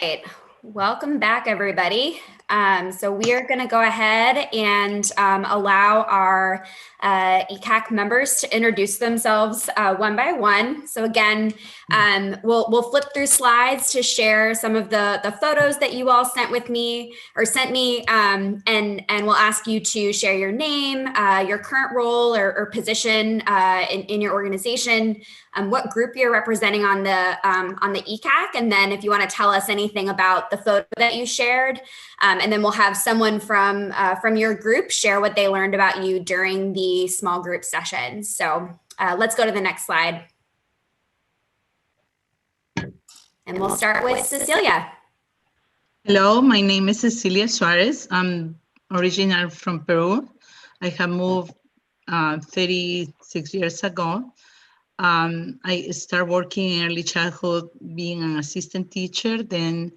right, welcome back, everybody. So we are going to go ahead and allow our ECAC members to introduce themselves one by one. So again, we'll flip through slides to share some of the photos that you all sent me, and we'll ask you to share your name, your current role or position in your organization, what group you're representing on the ECAC, and then if you want to tell us anything about the photo that you shared, and then we'll have someone from your group share what they learned about you during the small group sessions. So let's go to the next slide. And we'll start with Cecilia. Hello, my name is Cecilia Suarez. I'm original from Peru. I have moved 36 years ago. I started working in early childhood being an assistant teacher. Then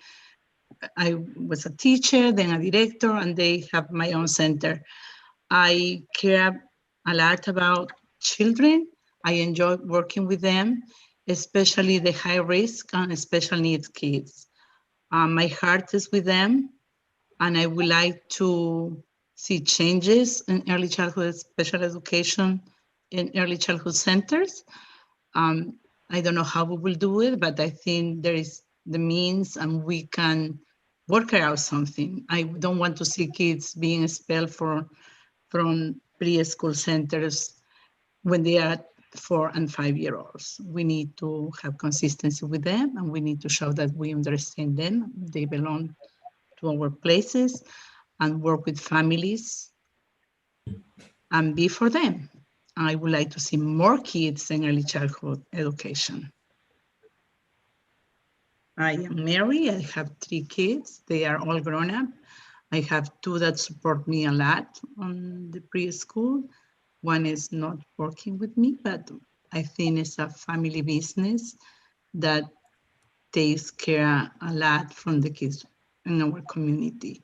I was a teacher, then a director, and they have my own center. I care a lot about children. I enjoy working with them, especially the high risk and special needs kids. My heart is with them, and I would like to see changes in early childhood special education in early childhood centers. I don't know how we will do it, but I think there is the means and we can work out something. I don't want to see kids being expelled from preschool centers when they are 4 and 5 year olds. We need to have consistency with them, and we need to show that we understand them. They belong to our places, and work with families and be for them. I would like to see more kids in early childhood education. I am married. I have 3 kids. They are all grown up. I have 2 that support me a lot on the preschool. One is not working with me, but I think it's a family business that takes care a lot from the kids in our community.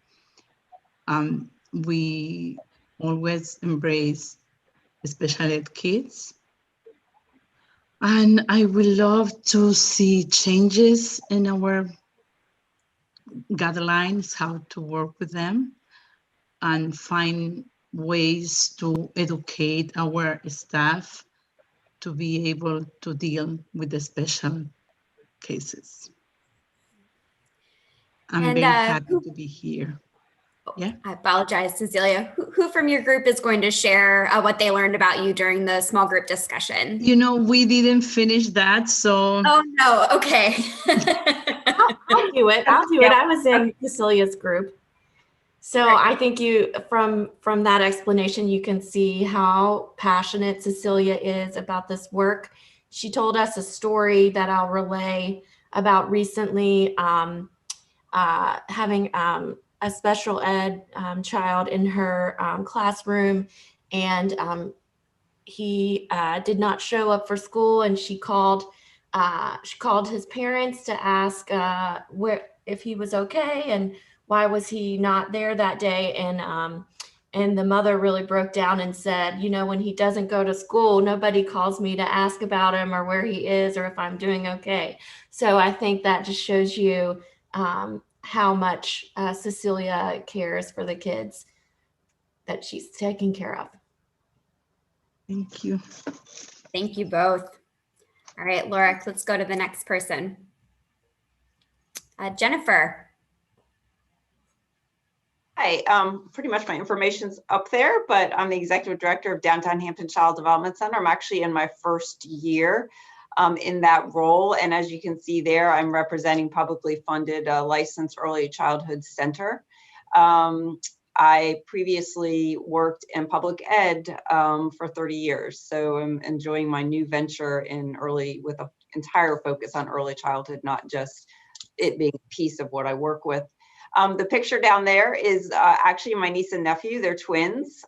We always embrace special ed kids. And I would love to see changes in our guidelines, how to work with them, and find ways to educate our staff to be able to deal with the special cases. I'm very happy to be here. Yeah. I apologize, Cecilia. Who from your group is going to share what they learned about you during the small group discussion? You know, we didn't finish that, so. Oh, no, okay. I'll do it. I was in Cecilia's group. So I think from that explanation, you can see how passionate Cecilia is about this work. She told us a story that I'll relay about recently having a special ed child in her classroom, and he did not show up for school, and she called his parents to ask if he was okay and why was he not there that day. And the mother really broke down and said, you know, when he doesn't go to school, nobody calls me to ask about him or where he is or if I'm doing okay. So I think that just shows you how much Cecilia cares for the kids that she's taking care of. Thank you. Thank you both. All right, Laura, let's go to the next person. Jennifer. Hi, pretty much my information's up there, but I'm the executive director of Downtown Hampton Child Development Center. I'm actually in my first year in that role. And as you can see there, I'm representing publicly funded licensed early childhood center. I previously worked in public ed for 30 years. So I'm enjoying my new venture in early with an entire focus on early childhood, not just it being a piece of what I work with. The picture down there is actually my niece and nephew. They're twins.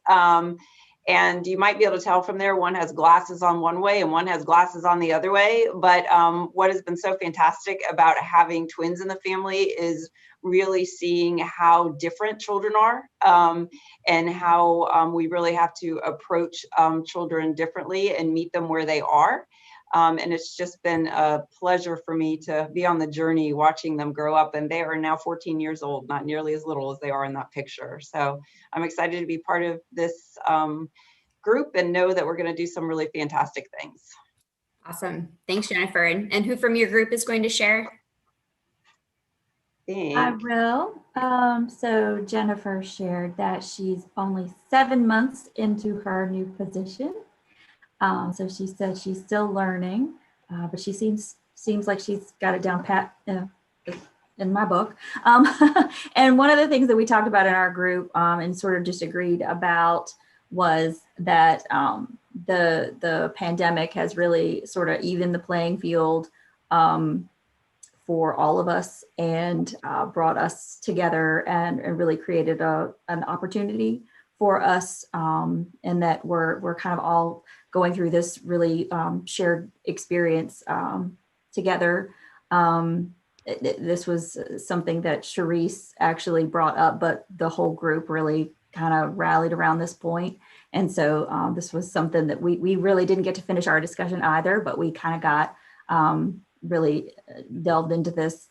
And you might be able to tell from there, one has glasses on one way and one has glasses on the other way. But what has been so fantastic about having twins in the family is really seeing how different children are and how we really have to approach children differently and meet them where they are. And it's just been a pleasure for me to be on the journey watching them grow up. And they are now 14 years old, not nearly as little as they are in that picture. So I'm excited to be part of this group and know that we're going to do some really fantastic things. Awesome. Thanks, Jennifer. And who from your group is going to share? I will. So Jennifer shared that she's only 7 months into her new position. So she said she's still learning, but she seems like she's got it down pat in my book. And one of the things that we talked about in our group and sort of just agreed about was that the pandemic has really sort of evened the playing field for all of us and brought us together and really created an opportunity for us, and that we're kind of all going through this really shared experience together. This was something that Charisse actually brought up, but the whole group really kind of rallied around this point. And so this was something that we really didn't get to finish our discussion either, but we kind of got really delved into this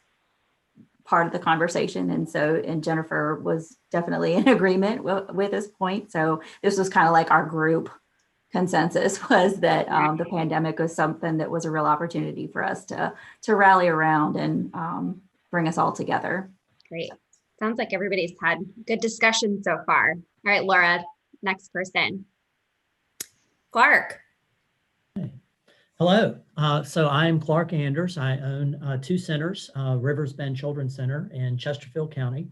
part of the conversation. And Jennifer was definitely in agreement with this point. So this was kind of like our group consensus, was that the pandemic was something that was a real opportunity for us to rally around and bring us all together. Great. Sounds like everybody's had good discussion so far. All right, Laura, next person. Clark. Hello. So I'm Clark Anders. I own 2 centers, Rivers Bend Children's Center in Chesterfield County.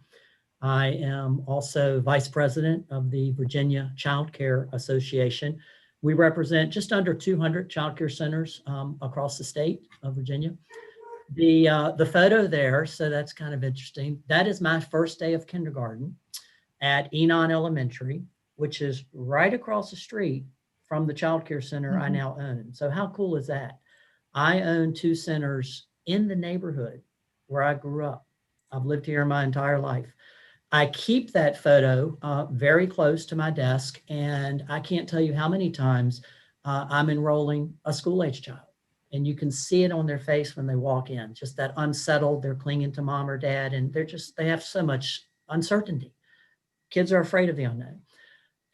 I am also vice president of the Virginia Child Care Association. We represent just under 200 child care centers across the state of Virginia. The photo there, so that's kind of interesting. That is my first day of kindergarten at Enon Elementary, which is right across the street from the child care center I now own. So how cool is that? I own 2 centers in the neighborhood where I grew up. I've lived here my entire life. I keep that photo very close to my desk, and I can't tell you how many times I'm enrolling a school-age child. And you can see it on their face when they walk in, just that unsettled, they're clinging to mom or dad, and they have so much uncertainty. Kids are afraid of the unknown.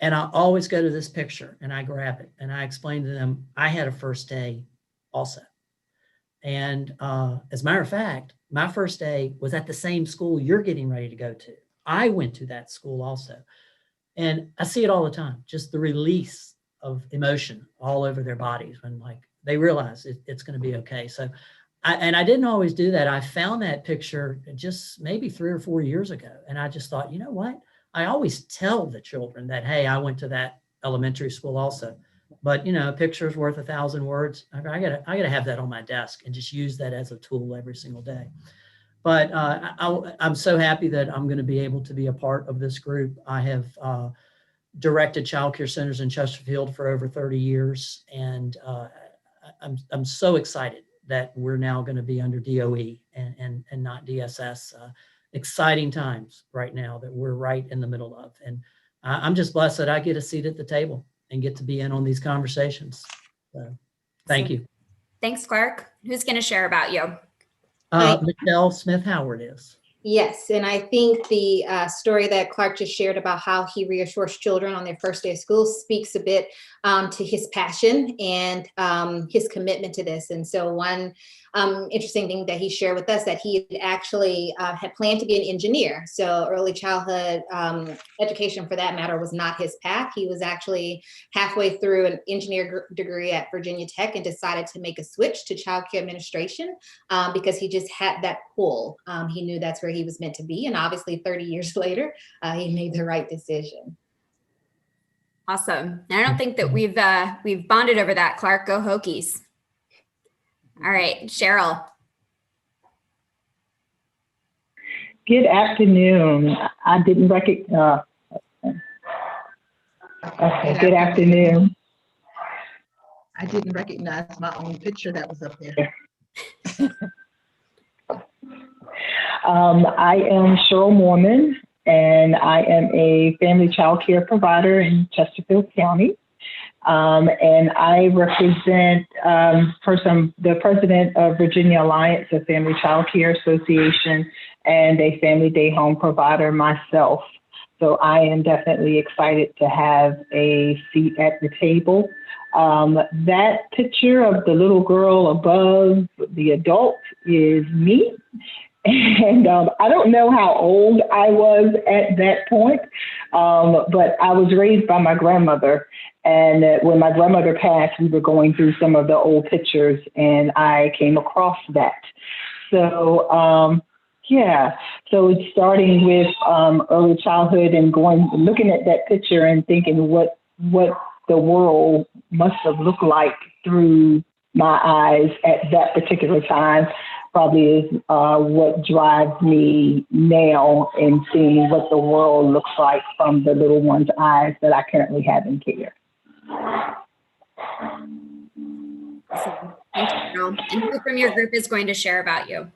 And I always go to this picture and I grab it and I explain to them, I had a first day also. And as a matter of fact, my first day was at the same school you're getting ready to go to. I went to that school also. And I see it all the time, just the release of emotion all over their bodies when they realize it's going to be okay. So, I didn't always do that. I found that picture just maybe 3 or 4 years ago. And I just thought, you know what? I always tell the children that, hey, I went to that elementary school also, but a picture is worth 1,000 words. I gotta have that on my desk and just use that as a tool every single day. But I'm so happy that I'm going to be able to be a part of this group. I have directed child care centers in Chesterfield for over 30 years, and I'm so excited that we're now going to be under DOE and not DSS. Exciting times right now that we're right in the middle of. And I'm just blessed that I get a seat at the table and get to be in on these conversations. So thank you. Thanks, Clark. Who's going to share about you? Michelle Smith-Howard is. Yes, and I think the story that Clark just shared about how he reassures children on their first day of school speaks a bit to his passion and his commitment to this. And so one interesting thing that he shared with us, that he actually had planned to be an engineer. So early childhood education, for that matter, was not his path. He was actually halfway through an engineer degree at Virginia Tech and decided to make a switch to child care administration because he just had that pull. He knew that's where he was meant to be. And obviously 30 years later, he made the right decision. Awesome. I don't think that we've bonded over that, Clark. Go Hokies. All right, Cheryl. Good afternoon. I didn't recognize. Okay, good afternoon. I didn't recognize my own picture that was up there. I am Cheryl Moorman, and I am a family child care provider in Chesterfield County. And I represent, first, I'm the president of Virginia Alliance of Family Child Care Association and a family day home provider myself. So I am definitely excited to have a seat at the table. That picture of the little girl above the adult is me. And I don't know how old I was at that point, but I was raised by my grandmother. And when my grandmother passed, we were going through some of the old pictures and I came across that. So, yeah, so it's starting with early childhood and looking at that picture and thinking what the world must have looked like through my eyes at that particular time. Probably is what drives me now in seeing what the world looks like from the little one's eyes that I currently have in care. Awesome. Thanks, Cheryl. And who from your group is going to share about you?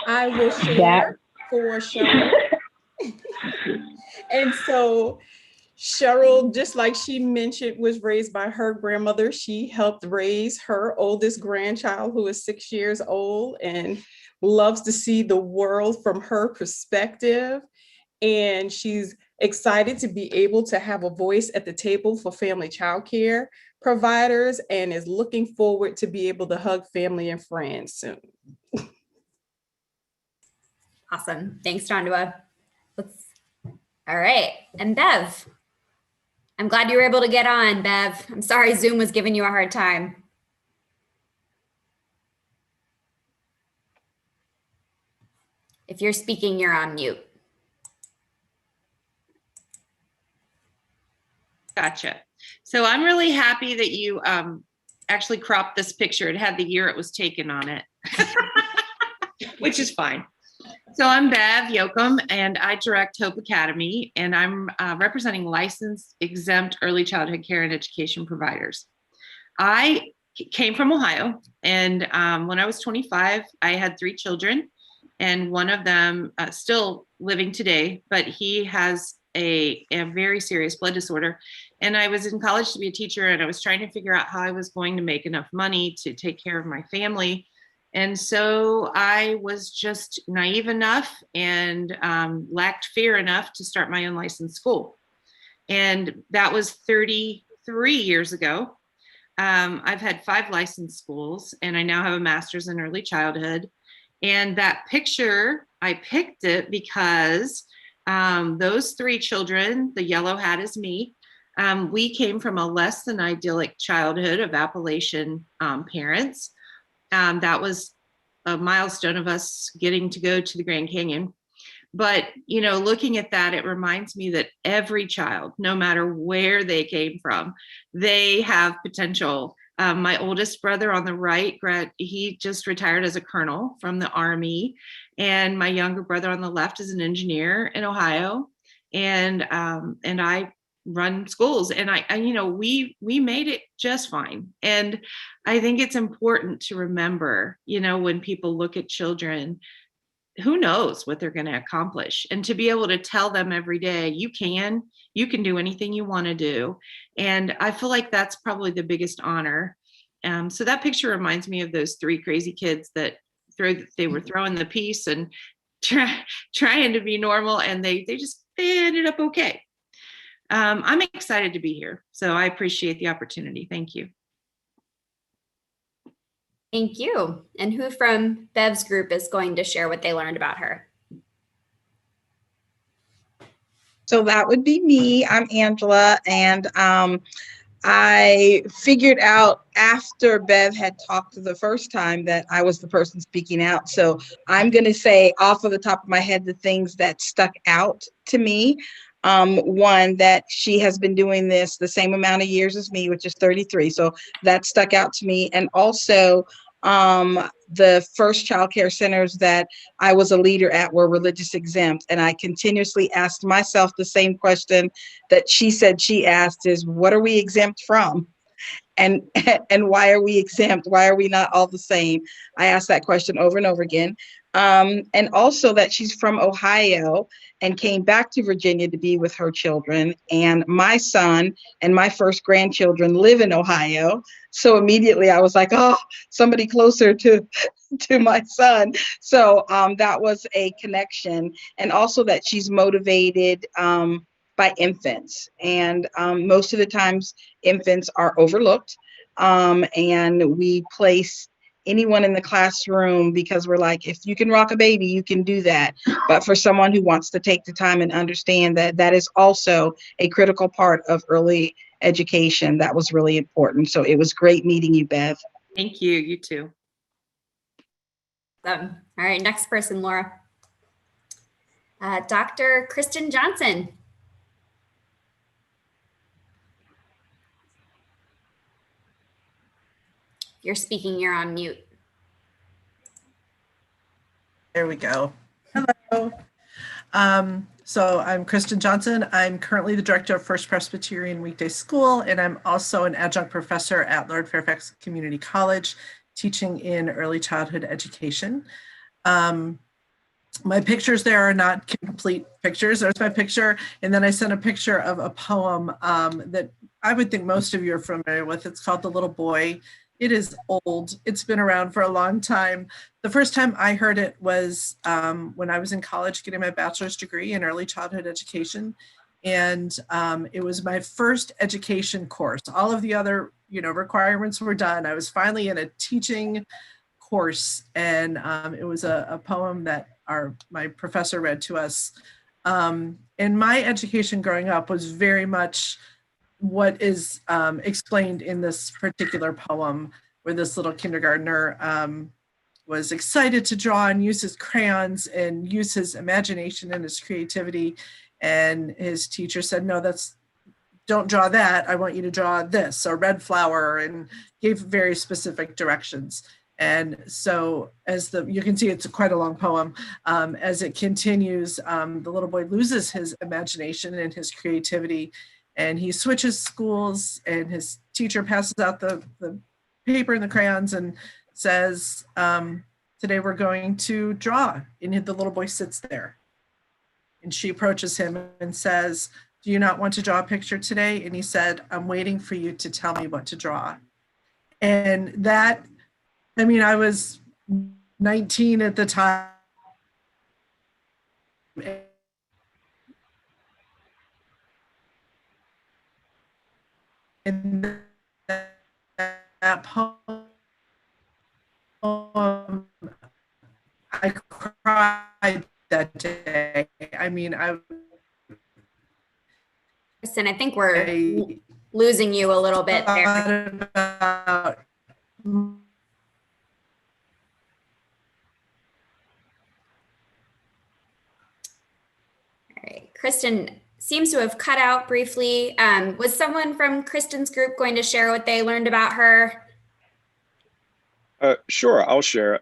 I will share for Cheryl. And so Cheryl, just like she mentioned, was raised by her grandmother. She helped raise her oldest grandchild, who is 6 years old and loves to see the world from her perspective. And she's excited to be able to have a voice at the table for family child care providers and is looking forward to be able to hug family and friends soon. Awesome. Thanks, Tondua. All right. And Bev. I'm glad you were able to get on, Bev. I'm sorry Zoom was giving you a hard time. If you're speaking, you're on mute. Gotcha. So I'm really happy that you actually cropped this picture. It had the year it was taken on it, which is fine. So I'm Bev Yoakam, and I direct Hope Academy, and I'm representing licensed exempt early childhood care and education providers. I came from Ohio, and when I was 25, I had 3 children, and one of them still living today, but he has a very serious blood disorder. And I was in college to be a teacher, and I was trying to figure out how I was going to make enough money to take care of my family. And so I was just naive enough and lacked fear enough to start my own licensed school. And that was 33 years ago. I've had 5 licensed schools, and I now have a master's in early childhood. And that picture, I picked it because those 3 children, the yellow hat is me. We came from a less than idyllic childhood of Appalachian parents. That was a milestone of us getting to go to the Grand Canyon. But, you know, looking at that, it reminds me that every child, no matter where they came from, they have potential. My oldest brother on the right, he just retired as a colonel from the Army. And my younger brother on the left is an engineer in Ohio. And I run schools, and I you know, we made it just fine. And I think it's important to remember, you know, when people look at children, who knows what they're going to accomplish, and to be able to tell them every day, you can do anything you want to do. And I feel like that's probably the biggest honor. So that picture reminds me of those 3 crazy kids that they were throwing the piece and trying to be normal, and they ended up okay. I'm excited to be here, so I appreciate the opportunity. Thank you. Thank you. And who from Bev's group is going to share what they learned about her? So that would be me. I'm Angela, and I figured out after Bev had talked the first time that I was the person speaking out. So I'm going to say off of the top of my head the things that stuck out to me. One, that she has been doing this the same amount of years as me, which is 33. So that stuck out to me. And also the first child care centers that I was a leader at were religious exempt. And I continuously asked myself the same question that she said she asked is, what are we exempt from? And why are we exempt? Why are we not all the same? I asked that question over and over again. And also that she's from Ohio and came back to Virginia to be with her children. And my son and my first grandchildren live in Ohio. So immediately I was like, oh, somebody closer to my son. So that was a connection. And also that she's motivated by infants. And most of the times infants are overlooked. And we place anyone in the classroom because we're like, if you can rock a baby, you can do that. But for someone who wants to take the time and understand that that is also a critical part of early education, that was really important. So it was great meeting you, Bev. Thank you. You too. All right, next person, Laura. Dr. Kristen Johnson. If you're speaking, you're on mute. There we go. Hello. So I'm Kristen Johnson. I'm currently the director of First Presbyterian Weekday School, and I'm also an adjunct professor at Lord Fairfax Community College, teaching in early childhood education. My pictures there are not complete pictures. There's my picture, and then I sent a picture of a poem that I would think most of you are familiar with. It's called The Little Boy. It is old. It's been around for a long time. The first time I heard it was when I was in college getting my bachelor's degree in early childhood education. And it was my first education course. All of the other, requirements were done. I was finally in a teaching course, and it was a poem that my professor read to us. And my education growing up was very much what is explained in this particular poem, where this little kindergartner was excited to draw and use his crayons and use his imagination and his creativity. And his teacher said, no, don't draw that. I want you to draw this, a red flower, and gave very specific directions. And so you can see it's quite a long poem. As it continues, the little boy loses his imagination and his creativity, and he switches schools, and his teacher passes out the paper and the crayons and says, today we're going to draw. And the little boy sits there. And she approaches him and says, do you not want to draw a picture today? And he said, I'm waiting for you to tell me what to draw. And that, I was 19 at the time. And that poem, I cried that day. Kristen, I think we're losing you a little bit there. All right, Kristen seems to have cut out briefly. Was someone from Kristen's group going to share what they learned about her? Sure, I'll share.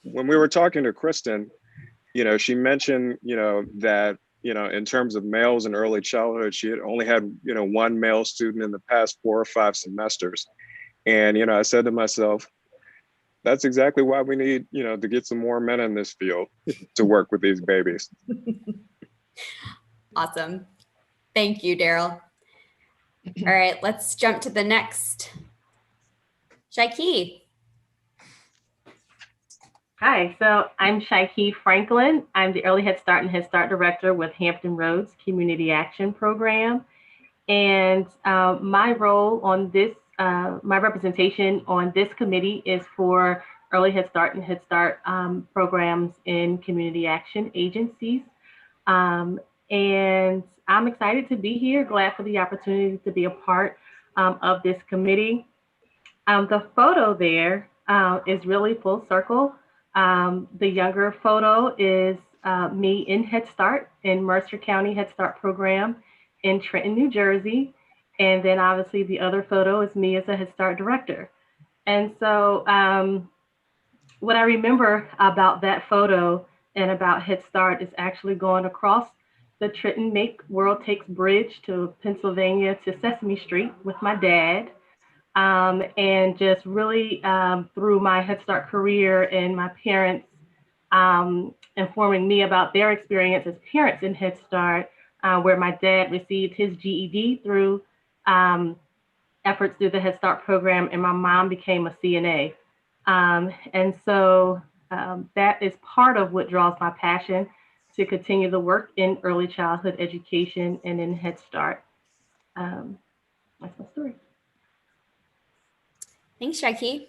When we were talking to Kristen, she mentioned, that, in terms of males in early childhood, she had only had, one male student in the past 4 or 5 semesters. And, I said to myself, that's exactly why we need, to get some more men in this field to work with these babies. Awesome. Thank you, Daryl. All right, let's jump to the next. Shaye. Hi, so I'm Shaye Franklin. I'm the Early Head Start and Head Start Director with Hampton Roads Community Action Program. And my role on this, my representation on this committee is for Early Head Start and Head Start programs in community action agencies. And I'm excited to be here, glad for the opportunity to be a part of this committee. The photo there is really full circle. The younger photo is me in Head Start in Mercer County Head Start program in Trenton, New Jersey. And then obviously the other photo is me as a Head Start director. And so what I remember about that photo and about Head Start is actually going across the Trenton Make World Takes Bridge to Pennsylvania to Sesame Street with my dad. And just really through my Head Start career and my parents informing me about their experience as parents in Head Start, where my dad received his GED through efforts through the Head Start program, and my mom became a CNA. And so that is part of what draws my passion to continue the work in early childhood education and in Head Start. That's my story. Thanks, Shaye.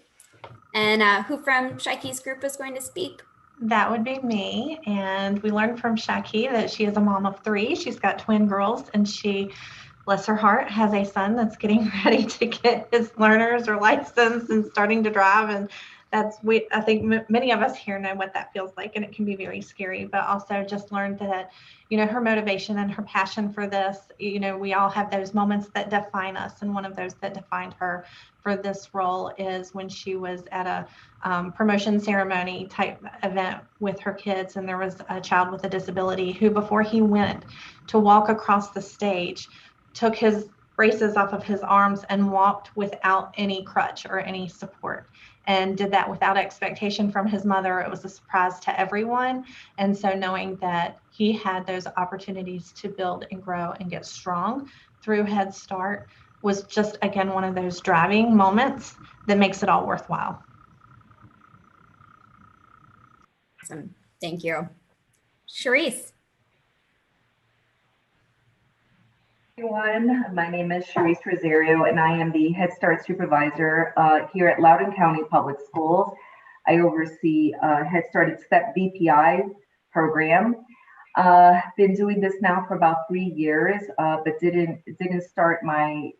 And who from Shaye's group is going to speak? That would be me. And we learned from Shaye that she is a mom of 3. She's got twin girls, and she, bless her heart, has a son that's getting ready to get his learner's or license and starting to drive. And that's, I think many of us here know what that feels like, and it can be very scary, but also just learned that, you know, her motivation and her passion for this, you know, we all have those moments that define us. And one of those that defined her for this role is when she was at a promotion ceremony type event with her kids, and there was a child with a disability who, before he went to walk across the stage, took his braces off of his arms and walked without any crutch or any support, and did that without expectation from his mother. It was a surprise to everyone. And so knowing that he had those opportunities to build and grow and get strong through Head Start was just, again, one of those driving moments that makes it all worthwhile. Awesome. Thank you. Charisse. Everyone, my name is Charisse Rosario, and I am the Head Start supervisor here at Loudoun County Public Schools. I oversee Head Start Step BPI program. Been doing this now for about 3 years, but didn't start my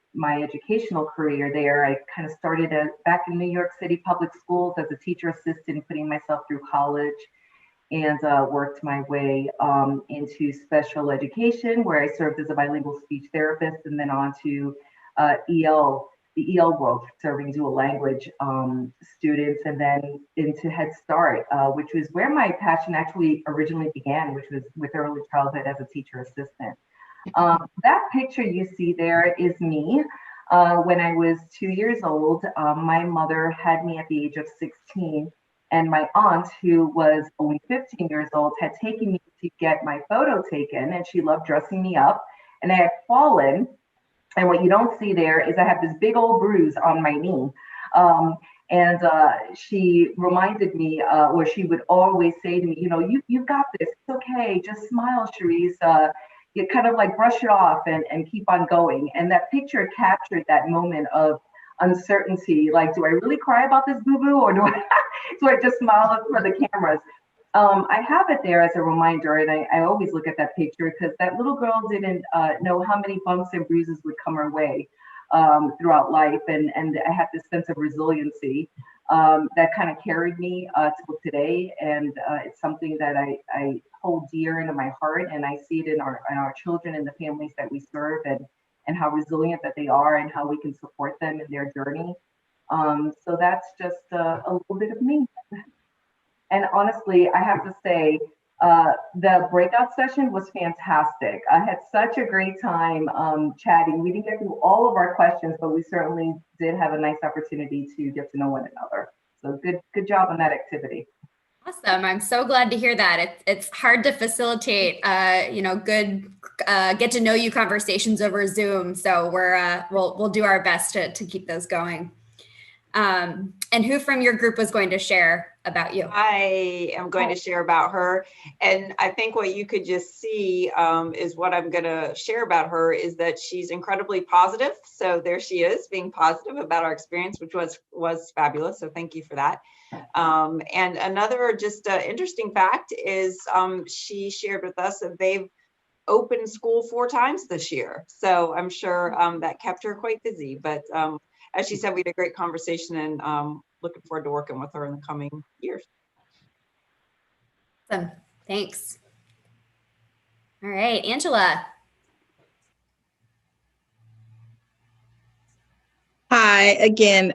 educational career there. I kind of started back in New York City Public Schools as a teacher assistant, putting myself through college, and worked my way into special education, where I served as a bilingual speech therapist, and then on to the EL world, serving dual language students, and then into Head Start, which was where my passion actually originally began, which was with early childhood as a teacher assistant. That picture you see there is me when I was 2 years old. My mother had me at the age of 16. And my aunt, who was only 15 years old, had taken me to get my photo taken, and she loved dressing me up. And I had fallen. And what you don't see there is I have this big old bruise on my knee. She reminded me, or she would always say to me, you know, you've got this. It's okay. Just smile, Charisse. You kind of like brush it off and keep on going. And that picture captured that moment of uncertainty. Like, do I really cry about this boo-boo, or do I just smile for the cameras? I have it there as a reminder, and I always look at that picture because that little girl didn't know how many bumps and bruises would come her way throughout life, and I had this sense of resiliency that kind of carried me till today, and it's something that I hold dear into my heart, and I see it in our children and the families that we serve, and how resilient that they are, and how we can support them in their journey. So that's just a little bit of me. And honestly, I have to say, the breakout session was fantastic. I had such a great time chatting. We didn't get through all of our questions, but we certainly did have a nice opportunity to get to know one another. So good job on that activity. Awesome. I'm so glad to hear that. It's hard to facilitate, good get to know you conversations over Zoom. So we'll do our best to keep those going. And who from your group was going to share about you? I am going to share about her. And I think what you could just see is what I'm going to share about her is that she's incredibly positive. So there she is, being positive about our experience, which was fabulous. So thank you for that. And another just interesting fact is she shared with us that they've opened school 4 times this year. So I'm sure that kept her quite busy. But as she said, we had a great conversation, and looking forward to working with her in the coming years. Awesome. Thanks. All right, Angela. Hi, again,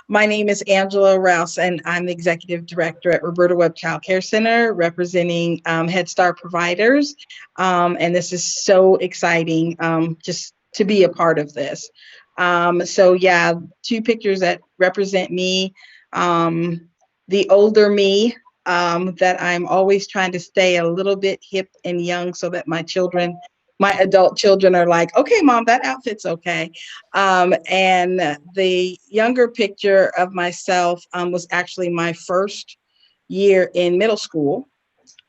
my name is Angela Rouse, and I'm the Executive Director at Roberta Webb Child Care Center, representing Head Start providers. And this is so exciting just to be a part of this. So yeah, 2 pictures that represent me. The older me, that I'm always trying to stay a little bit hip and young so that my children, my adult children are like, okay, mom, that outfit's okay. And the younger picture of myself was actually my first year in middle school,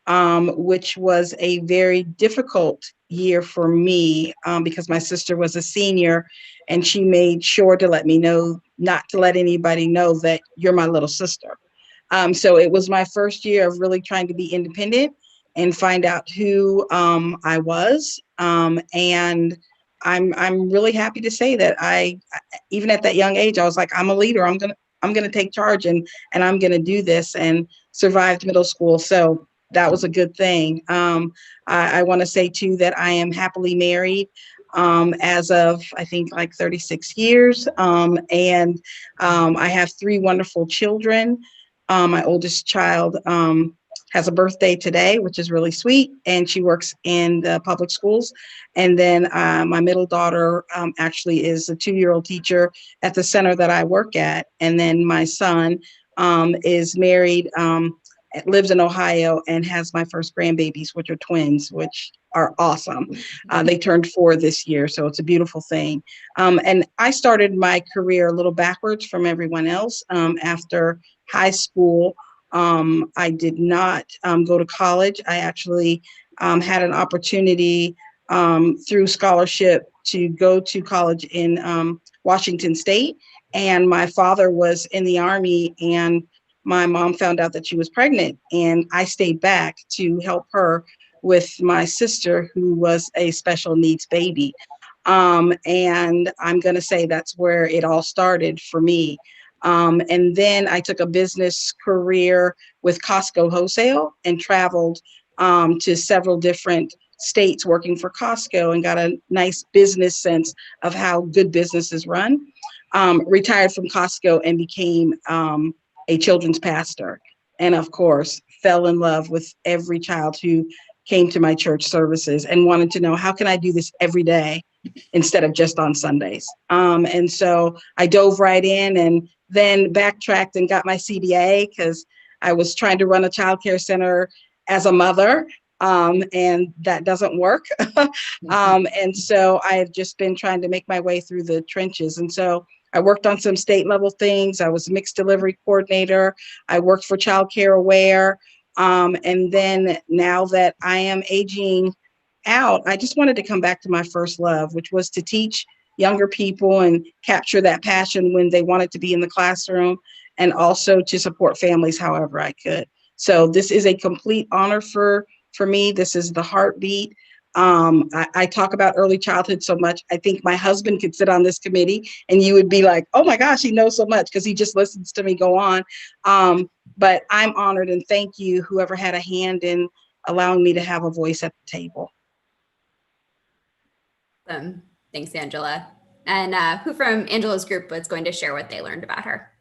which was a very difficult year for me because my sister was a senior and she made sure to let me know not to let anybody know that you're my little sister. So it was my first year of really trying to be independent and find out who I was. And I'm really happy to say that even at that young age, I was like, I'm a leader. I'm gonna take charge and I'm gonna do this, and survived middle school. So that was a good thing. I want to say too that I am happily married as of, I think, like 36 years. And I have 3 wonderful children. My oldest child has a birthday today, which is really sweet, and she works in the public schools. And then my middle daughter actually is a 2-year-old teacher at the center that I work at. And then my son is married, lives in Ohio, and has my first grandbabies, which are twins, which are awesome. They turned 4 this year, so it's a beautiful thing. And I started my career a little backwards from everyone else. After high school, I did not go to college. I actually had an opportunity through scholarship to go to college in Washington State. And my father was in the Army, and my mom found out that she was pregnant, and I stayed back to help her with my sister, who was a special needs baby. And I'm going to say that's where it all started for me. And then I took a business career with Costco Wholesale and traveled to several different states working for Costco, and got a nice business sense of how good businesses run. Retired from Costco and became a children's pastor. And of course, fell in love with every child who came to my church services and wanted to know, how can I do this every day instead of just on Sundays? And so I dove right in, and then backtracked and got my CDA because I was trying to run a childcare center as a mother, and that doesn't work. And so I have just been trying to make my way through the trenches. And so I worked on some state level things. I was a mixed delivery coordinator. I worked for Child Care Aware. And then now that I am aging out, I just wanted to come back to my first love, which was to teach younger people and capture that passion when they wanted to be in the classroom, and also to support families however I could. So this is a complete honor for me. This is the heartbeat. I talk about early childhood so much. I think my husband could sit on this committee and you would be like, oh my gosh, he knows so much, because he just listens to me go on. But I'm honored, and thank you, whoever had a hand in allowing me to have a voice at the table. Thanks, Angela. And who from Angela's group was going to share what they learned about her?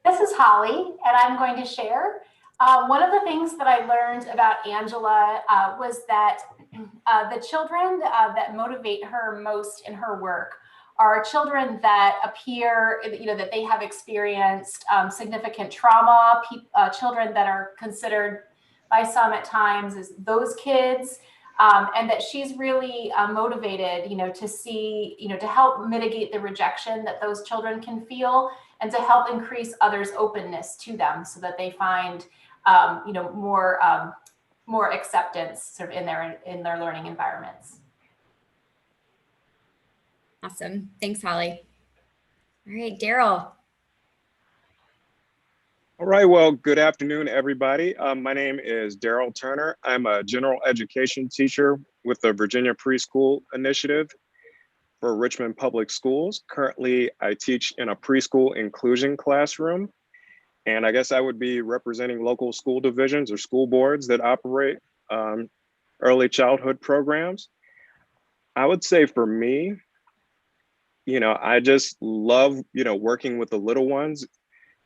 This is Holly, and I'm going to share. One of the things that I learned about Angela was that the children that motivate her most in her work are children that appear, that they have experienced significant trauma, children that are considered by some at times as those kids, and that she's really motivated, to see, to help mitigate the rejection that those children can feel, and to help increase others' openness to them so that they find more acceptance sort of in their learning environments. Awesome. Thanks, Holly. All right, Daryl. All right, well, good afternoon, everybody. My name is Daryl Turner. I'm a general education teacher with the Virginia Preschool Initiative for Richmond Public Schools. Currently, I teach in a preschool inclusion classroom. And I guess I would be representing local school divisions or school boards that operate early childhood programs. I would say for me, I just love, working with the little ones.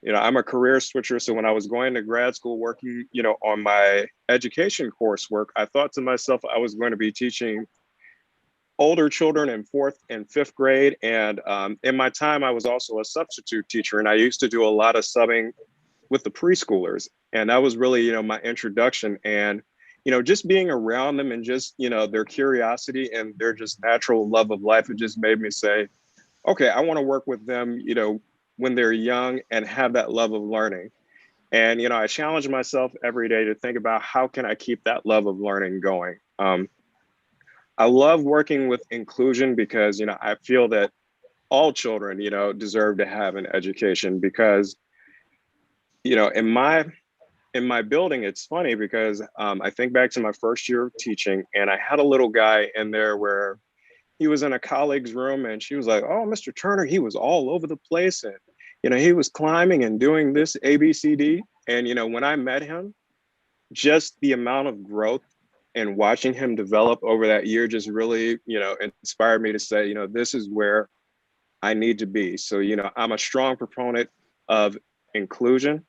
I'm a career switcher. So when I was going to grad school working, on my education coursework, I thought to myself, I was going to be teaching older children in 4th and 5th grade. And in my time, I was also a substitute teacher. And I used to do a lot of subbing with the preschoolers. And that was really, my introduction. And, just being around them and just, their curiosity and their just natural love of life, it just made me say, okay, I want to work with them, when they're young and have that love of learning. And, I challenge myself every day to think about how can I keep that love of learning going. I love working with inclusion because, I feel that all children, deserve to have an education because, in my building, it's funny because I think back to my first year of teaching and I had a little guy in there where he was in a colleague's room and she was like, oh, Mr. Turner, he was all over the place. And, he was climbing and doing this A, B, C, D. And, when I met him, just the amount of growth and watching him develop over that year just really, inspired me to say, this is where I need to be. So, I'm a strong proponent of inclusion.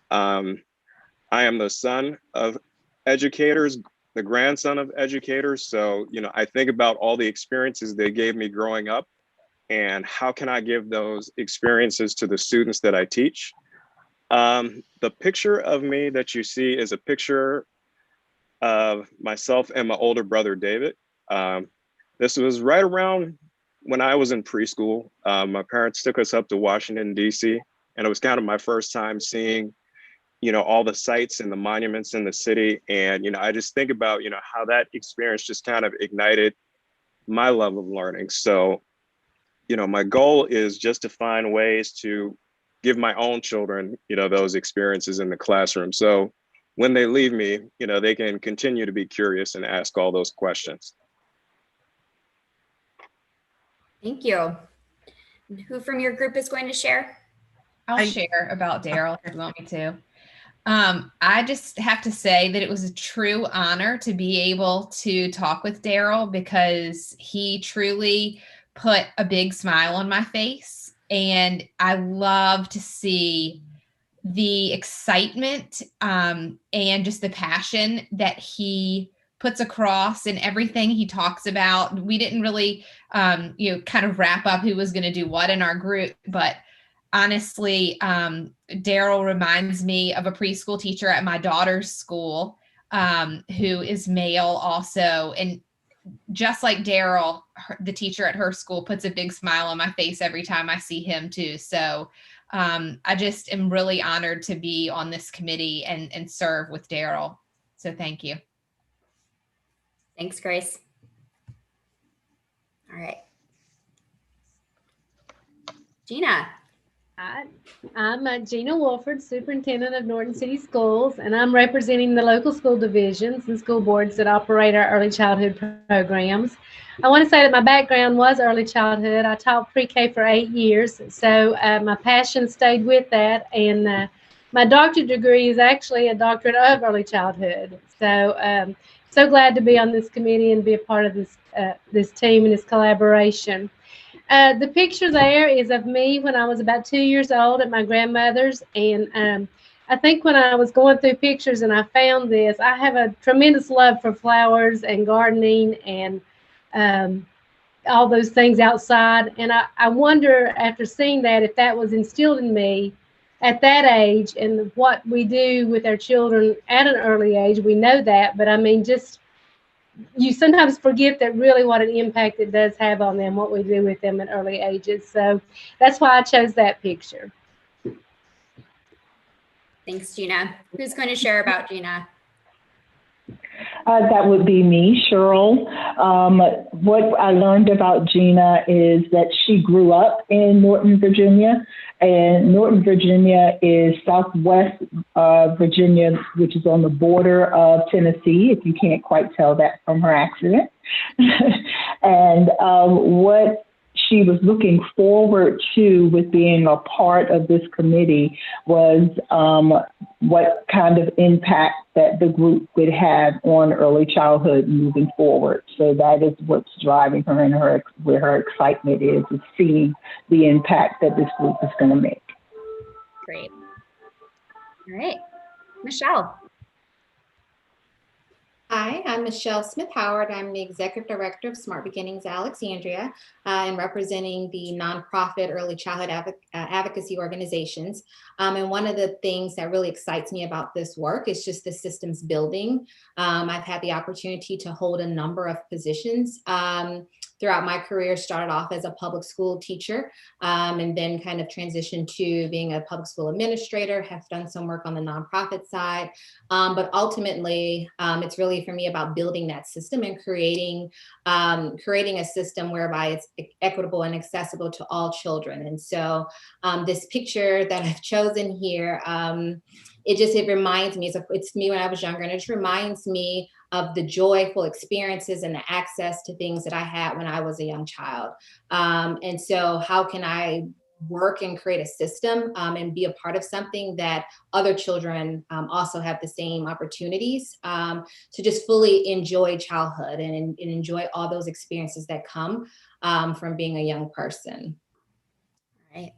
I am the son of educators, the grandson of educators. So, I think about all the experiences they gave me growing up and how can I give those experiences to the students that I teach. The picture of me that you see is a picture of myself and my older brother, David. This was right around when I was in preschool. My parents took us up to Washington, D.C., and it was kind of my first time seeing all the sites and the monuments in the city. And, I just think about, how that experience just kind of ignited my love of learning. So, my goal is just to find ways to give my own children, those experiences in the classroom. So when they leave me, they can continue to be curious and ask all those questions. Thank you. Who from your group is going to share? I'll share about Daryl if you want me to. I just have to say that it was a true honor to be able to talk with Daryl because he truly put a big smile on my face. And I love to see the excitement and just the passion that he puts across in everything he talks about. We didn't really, kind of wrap up who was going to do what in our group, but honestly, Daryl reminds me of a preschool teacher at my daughter's school who is male also. And just like Daryl, the teacher at her school puts a big smile on my face every time I see him too. So I just am really honored to be on this committee and serve with Daryl. So thank you. Thanks, Grace. All right. Gina. Hi, I'm Gina Wilford, Superintendent of Norton City Schools, and I'm representing the local school divisions and school boards that operate our early childhood programs. I want to say that my background was early childhood. I taught pre-K for 8 years, so my passion stayed with that, and my doctorate degree is actually a doctorate of early childhood. So so glad to be on this committee and be a part of this team and this collaboration. The picture there is of me when I was about 2 years old at my grandmother's. And I think when I was going through pictures and I found this, I have a tremendous love for flowers and gardening and all those things outside. And I wonder, after seeing that, if that was instilled in me at that age and what we do with our children at an early age. We know that, but I mean, just you sometimes forget that really what an impact it does have on them, what we do with them at early ages. So that's why I chose that picture. Thanks, Gina. Who's going to share about Gina? That would be me, Cheryl. What I learned about Gina is that she grew up in Norton, Virginia, and Norton, Virginia is southwest Virginia, which is on the border of Tennessee, if you can't quite tell that from her accent. And what she was looking forward to with being a part of this committee was what kind of impact that the group would have on early childhood moving forward. So that is what's driving her and where her excitement is seeing the impact that this group is going to make. Great. All right. Michelle. Hi, I'm Michelle Smith-Howard. I'm the Executive Director of Smart Beginnings Alexandria and representing the nonprofit early childhood advocacy organizations. And one of the things that really excites me about this work is just the systems building. I've had the opportunity to hold a number of positions throughout my career. Started off as a public school teacher and then kind of transitioned to being a public school administrator, have done some work on the nonprofit side. But ultimately, it's really for me about building that system and creating a system whereby it's equitable and accessible to all children. And so this picture that I've chosen here, it reminds me, it's me when I was younger, and it just reminds me of the joyful experiences and the access to things that I had when I was a young child. And so how can I work and create a system and be a part of something that other children also have the same opportunities to just fully enjoy childhood and enjoy all those experiences that come from being a young person. All right.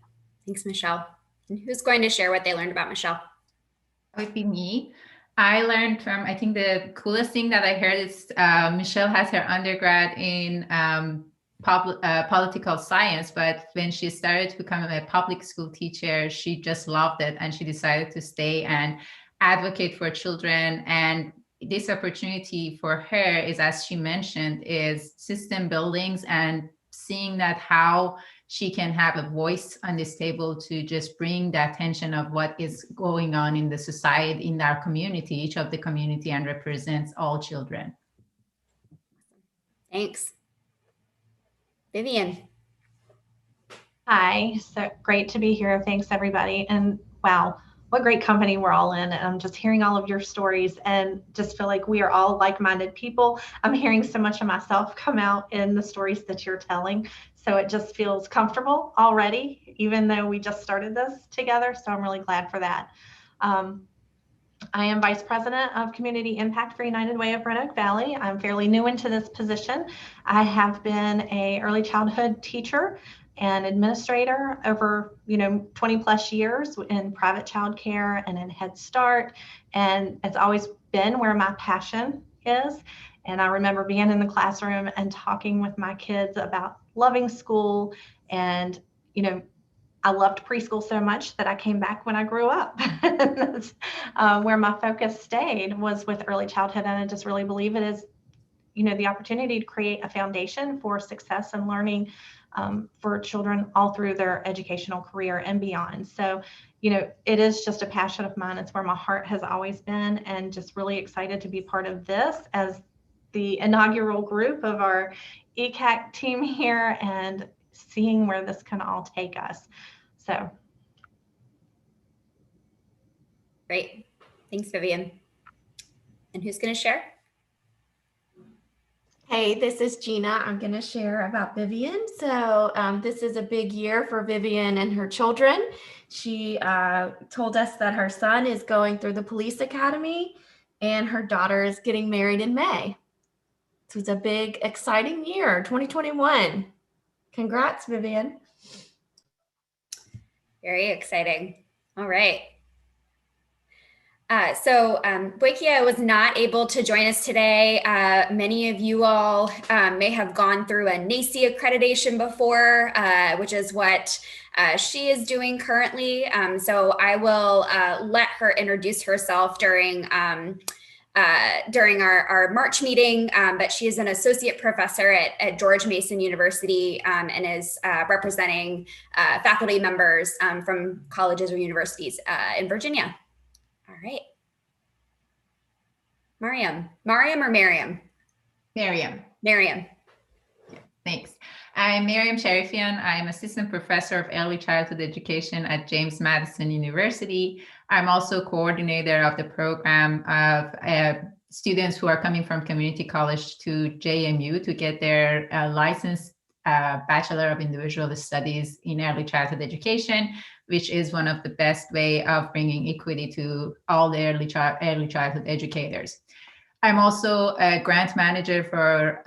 Thanks, Michelle. And who's going to share what they learned about Michelle? That would be me. I learned from, I think the coolest thing that I heard is Michelle has her undergrad in political science, but when she started to become a public school teacher, she just loved it and she decided to stay and advocate for children. And this opportunity for her is, as she mentioned, is system buildings and seeing that how she can have a voice on this table to just bring the attention of what is going on in the society, in our community, each of the community, and represents all children. Thanks. Vivian. Hi, so great to be here. Thanks, everybody. And wow, what great company we're all in. I'm just hearing all of your stories and just feel like we are all like-minded people. I'm hearing so much of myself come out in the stories that you're telling. So it just feels comfortable already, even though we just started this together. So I'm really glad for that. I am Vice President of Community Impact for United Way of Roanoke Valley. I'm fairly new into this position. I have been an early childhood teacher and administrator over 20 plus years in private childcare and in Head Start. And it's always been where my passion is. And I remember being in the classroom and talking with my kids about loving school. And, I loved preschool so much that I came back when I grew up. That's where my focus stayed, was with early childhood. And I just really believe it is, the opportunity to create a foundation for success and learning for children all through their educational career and beyond. So, it is just a passion of mine. It's where my heart has always been, and just really excited to be part of this as the inaugural group of our ECAC team here and seeing where this can all take us. So. Great. Thanks, Vivian. And who's going to share? Hey, this is Gina. I'm going to share about Vivian. So this is a big year for Vivian and her children. She told us that her son is going through the police academy and her daughter is getting married in May. So it's a big, exciting year, 2021. Congrats, Vivian. Very exciting. All right. So Boikia was not able to join us today. Many of you all may have gone through a NACI accreditation before, which is what she is doing currently. So I will let her introduce herself during our March meeting, but she is an associate professor at George Mason University and is representing faculty members from colleges or universities in Virginia. All right. Maryam or Maryam? Maryam. Thanks. I'm Maryam Sharifi. I'm assistant professor of early childhood education at James Madison University. I'm also coordinator of the program of students who are coming from community college to JMU to get their licensed Bachelor of Individual Studies in Early Childhood Education, which is one of the best way of bringing equity to all the early childhood educators. I'm also a grant manager for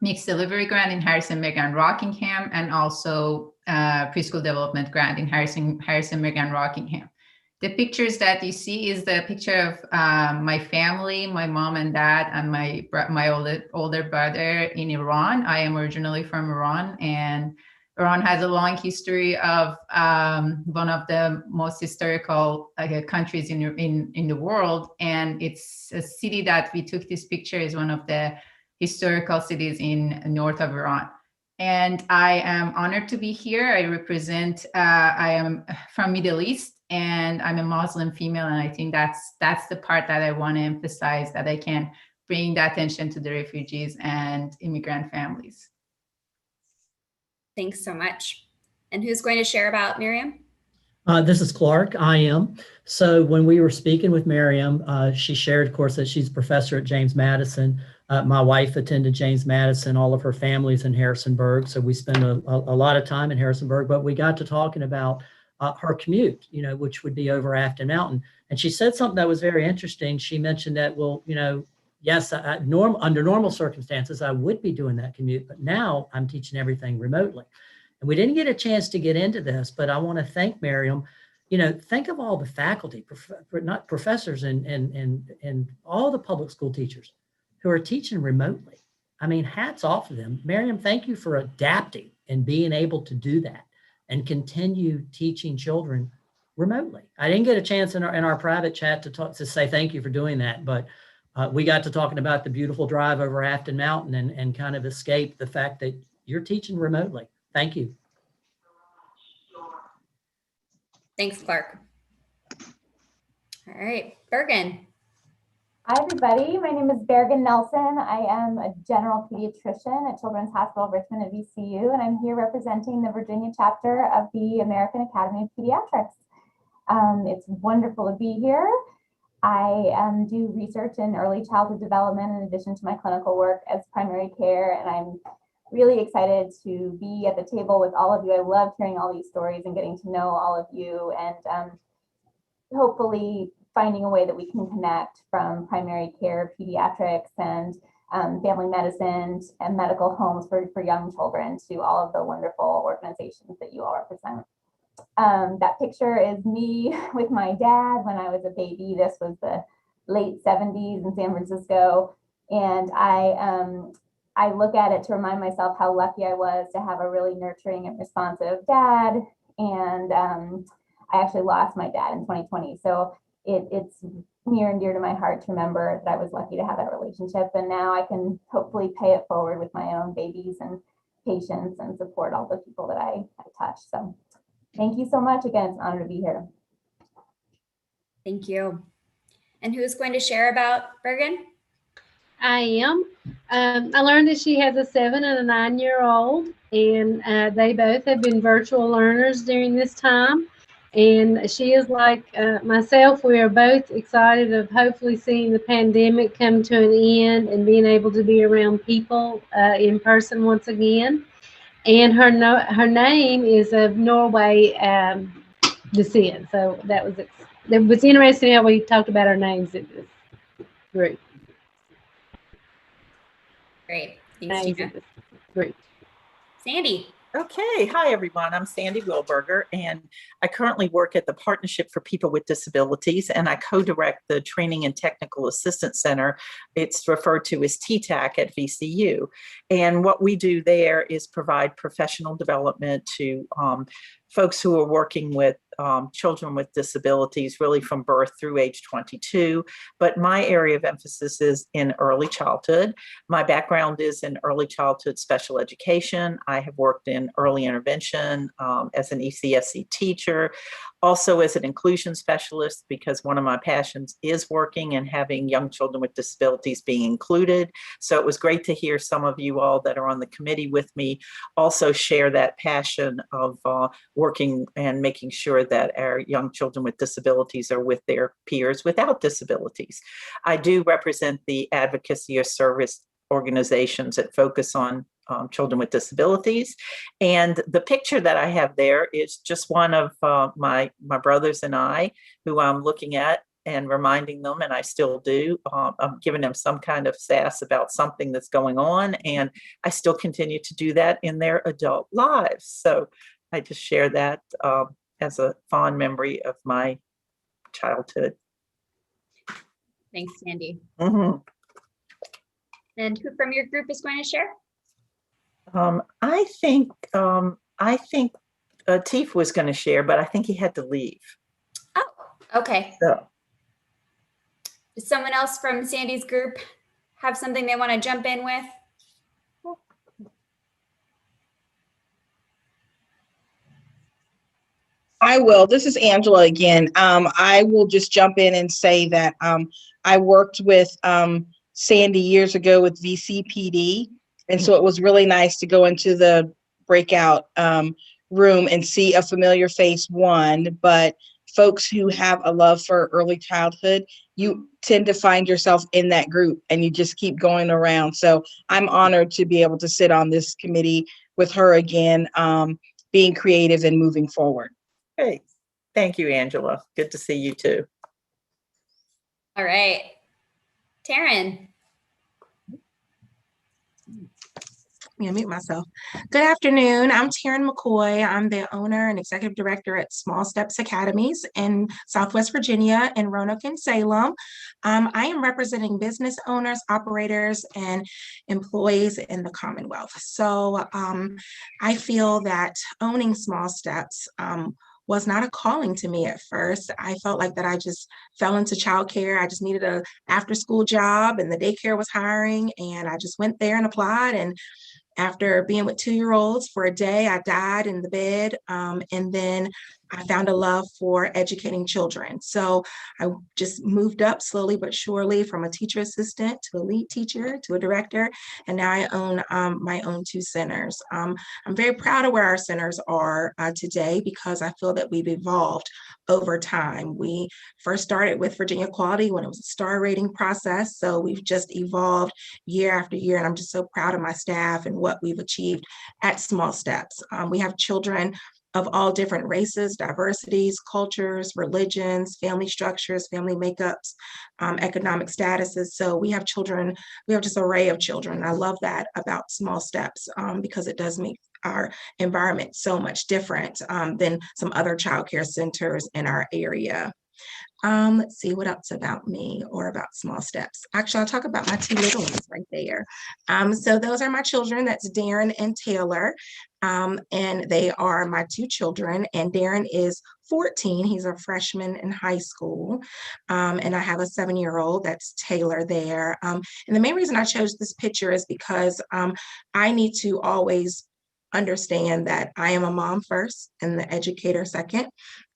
Mixed Delivery Grant in Harrison, Meghan, Rockingham, and also preschool development grant in Harrison, Meghan, Rockingham. The pictures that you see is the picture of my family, my mom and dad, and my older brother in Iran. I am originally from Iran, and Iran has a long history of one of the most historical countries in the world. And it's a city that we took this picture is one of the historical cities in north of Iran. And I am honored to be here. I am from Middle East, and I'm a Muslim female. And I think that's the part that I want to emphasize, that I can bring the attention to the refugees and immigrant families. Thanks so much. And who's going to share about Maryam? This is Clark. I am. So when we were speaking with Maryam, she shared, of course, that she's a professor at James Madison. My wife attended James Madison, all of her family's in Harrisonburg. So we spend a lot of time in Harrisonburg, but we got to talking about her commute, which would be over Afton Mountain. And she said something that was very interesting. She mentioned that, well, yes, under normal circumstances, I would be doing that commute, but now I'm teaching everything remotely. And we didn't get a chance to get into this, but I want to thank Maryam. Think of all the faculty, not professors and all the public school teachers who are teaching remotely. I mean, hats off to them. Maryam, thank you for adapting and being able to do that and continue teaching children remotely. I didn't get a chance in our private chat to say thank you for doing that, but we got to talking about the beautiful drive over Afton Mountain and kind of escape the fact that you're teaching remotely. Thank you. Thanks, Clark. All right, Bergen. Hi, everybody. My name is Bergen Nelson. I am a general pediatrician at Children's Hospital of Richmond at VCU, and I'm here representing the Virginia chapter of the American Academy of Pediatrics. It's wonderful to be here. I do research in early childhood development in addition to my clinical work as primary care, and I'm really excited to be at the table with all of you. I love hearing all these stories and getting to know all of you, and hopefully finding a way that we can connect from primary care, pediatrics, and family medicine and medical homes for young children to all of the wonderful organizations that you all represent. That picture is me with my dad when I was a baby. This was the late 70s in San Francisco. And I look at it to remind myself how lucky I was to have a really nurturing and responsive dad. And I actually lost my dad in 2020. So it's near and dear to my heart to remember that I was lucky to have that relationship. And now I can hopefully pay it forward with my own babies and patients and support all the people that I touch. So thank you so much. Again, it's an honor to be here. Thank you. And who's going to share about Bergen? I am. I learned that she has a 7 and a 9-year-old, and they both have been virtual learners during this time. And she is like myself. We are both excited of hopefully seeing the pandemic come to an end and being able to be around people in person once again. And her name is of Norway descent. So it was interesting how we talked about our names in this group. Great. Thanks, Gina. Great. Sandy. Okay, hi everyone. I'm Sandy Wilberger, and I currently work at the Partnership for People with Disabilities, and I co-direct the Training and Technical Assistance Center. It's referred to as TTAC at VCU. And what we do there is provide professional development to folks who are working with children with disabilities, really from birth through age 22. But my area of emphasis is in early childhood. My background is in early childhood special education. I have worked in early intervention as an ECSC teacher, also as an inclusion specialist, because one of my passions is working and having young children with disabilities being included. So it was great to hear some of you all that are on the committee with me also share that passion of working and making sure that our young children with disabilities are with their peers without disabilities. I do represent the advocacy or service organizations that focus on children with disabilities. And the picture that I have there is just one of my brothers and I, who I'm looking at and reminding them, and I still do, I'm giving them some kind of sass about something that's going on, and I still continue to do that in their adult lives. So I just share that as a fond memory of my childhood. Thanks, Sandy. Mm-hmm. And who from your group is going to share? I think Teef was going to share, but I think he had to leave. Oh, okay. So. Does someone else from Sandy's group have something they want to jump in with? I will. This is Angela again. I will just jump in and say that I worked with Sandy years ago with VCPD. And so it was really nice to go into the breakout room and see a familiar face, one, but folks who have a love for early childhood, you tend to find yourself in that group and you just keep going around. So I'm honored to be able to sit on this committee with her again, being creative and moving forward. Hey, thank you, Angela. Good to see you too. All right. Taryn. I'm gonna mute myself. Good afternoon. I'm Taryn McCoy. I'm the owner and executive director at Small Steps Academies in Southwest Virginia in Roanoke and Salem. I am representing business owners, operators, and employees in the Commonwealth. So I feel that owning Small Steps was not a calling to me at first. I felt like that I just fell into childcare. I just needed a after-school job and the daycare was hiring, and I just went there and applied. And after being with 2-year-olds for a day, I died in the bed. And then I found a love for educating children. So I just moved up slowly but surely from a teacher assistant to a lead teacher to a director. And now I own my own 2 centers. I'm very proud of where our centers are today because I feel that we've evolved over time. We first started with Virginia Quality when it was a star rating process. So we've just evolved year after year. And I'm just so proud of my staff and what we've achieved at Small Steps. We have children of all different races, diversities, cultures, religions, family structures, family makeups, economic statuses. So we have children, we have just an array of children. I love that about Small Steps because it does make our environment so much different than some other childcare centers in our area. Let's see what else about me or about Small Steps. Actually, I'll talk about my 2 little ones right there. So those are my children. That's Darren and Taylor. And they are my 2 children. And Darren is 14. He's a freshman in high school. And I have a 7-year-old, that's Taylor there. And the main reason I chose this picture is because I need to always understand that I am a mom first and the educator second.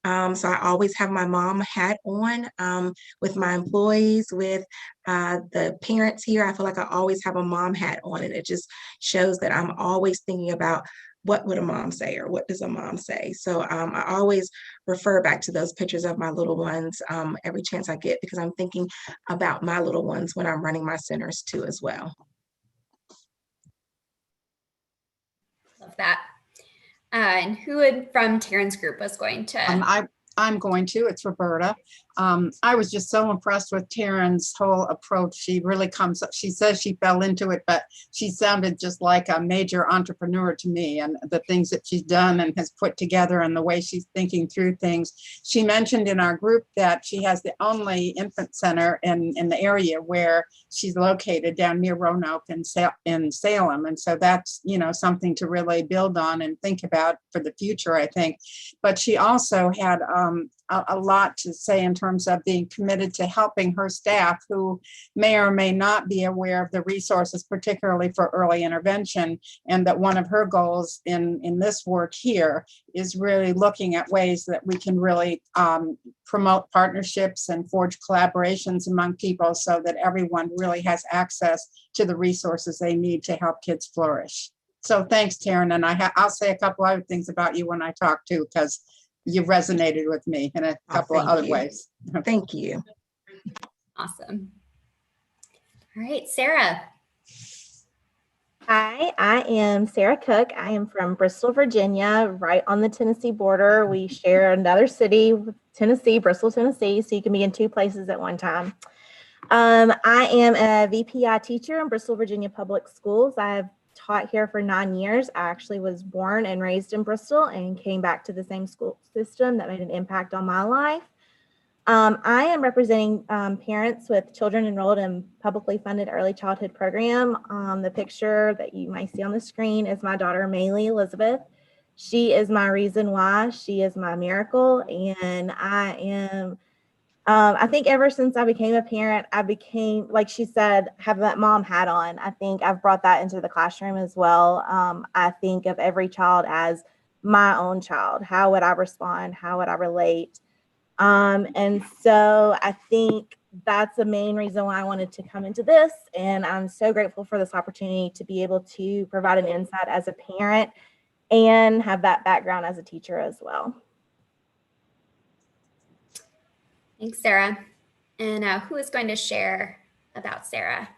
So I always have my mom hat on with my employees, with the parents here. I feel like I always have a mom hat on, and it just shows that I'm always thinking about what would a mom say or what does a mom say. So I always refer back to those pictures of my little ones every chance I get because I'm thinking about my little ones when I'm running my centers too as well. Love that. And who from Taryn's group was going to? I'm going to. It's Roberta. I was just so impressed with Taryn's whole approach. She really comes up. She says she fell into it, but she sounded just like a major entrepreneur to me, and the things that she's done and has put together and the way she's thinking through things. She mentioned in our group that she has the only infant center in the area where she's located down near Roanoke and in Salem. And so that's, you know, something to really build on and think about for the future, I think. But she also had a lot to say in terms of being committed to helping her staff who may or may not be aware of the resources, particularly for early intervention, and that one of her goals in this work here is really looking at ways that we can really promote partnerships and forge collaborations among people so that everyone really has access to the resources they need to help kids flourish. So thanks, Taryn, and I'll say a couple other things about you when I talk too, because you resonated with me in a couple of other ways. Thank you. Awesome. All right, Sarah. Hi, I am Sarah Cook. I am from Bristol, Virginia, right on the Tennessee border. We share another city with Tennessee, Bristol, Tennessee, so you can be in 2 places at one time. I am a VPI teacher in Bristol, Virginia Public Schools. I've taught here for 9 years. I actually was born and raised in Bristol and came back to the same school system that made an impact on my life. I am representing parents with children enrolled in publicly funded early childhood program. The picture that you might see on the screen is my daughter, Maylee Elizabeth. She is my reason why. She is my miracle. And I think ever since I became a parent, I became, like she said, have that mom hat on. I think I've brought that into the classroom as well. I think of every child as my own child. How would I respond? How would I relate? And so I think that's the main reason why I wanted to come into this. And I'm so grateful for this opportunity to be able to provide an insight as a parent and have that background as a teacher as well. Thanks, Sarah. And who is going to share about Sarah?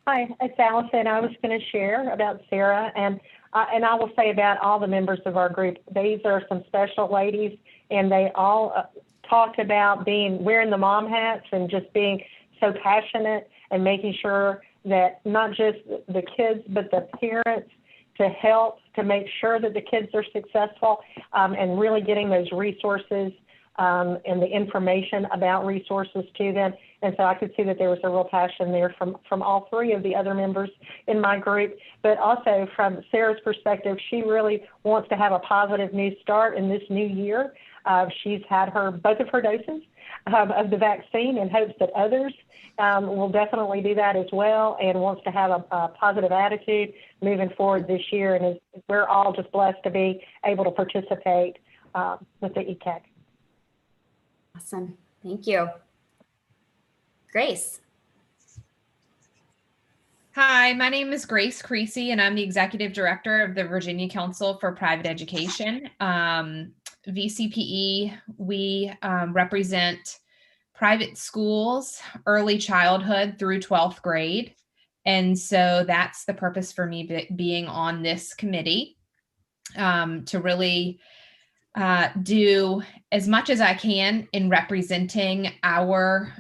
Hi, it's Allison. I was going to share about Sarah, and I will say about all the members of our group. These are some special ladies, and they all talked about wearing the mom hats and just being so passionate and making sure that not just the kids, but the parents to help to make sure that the kids are successful, and really getting those resources and the information about resources to them. And so I could see that there was a real passion there from all three of the other members in my group. But also from Sarah's perspective, she really wants to have a positive new start in this new year. She's had both of her doses of the vaccine in hopes that others will definitely do that as well, and wants to have a positive attitude moving forward this year. And we're all just blessed to be able to participate with the ECAC. Awesome. Thank you. Grace. Hi, my name is Grace Creasy, and I'm the Executive Director of the Virginia Council for Private Education. VCPE, we represent private schools, early childhood through 12th grade. And so that's the purpose for me being on this committee, to really do as much as I can in representing our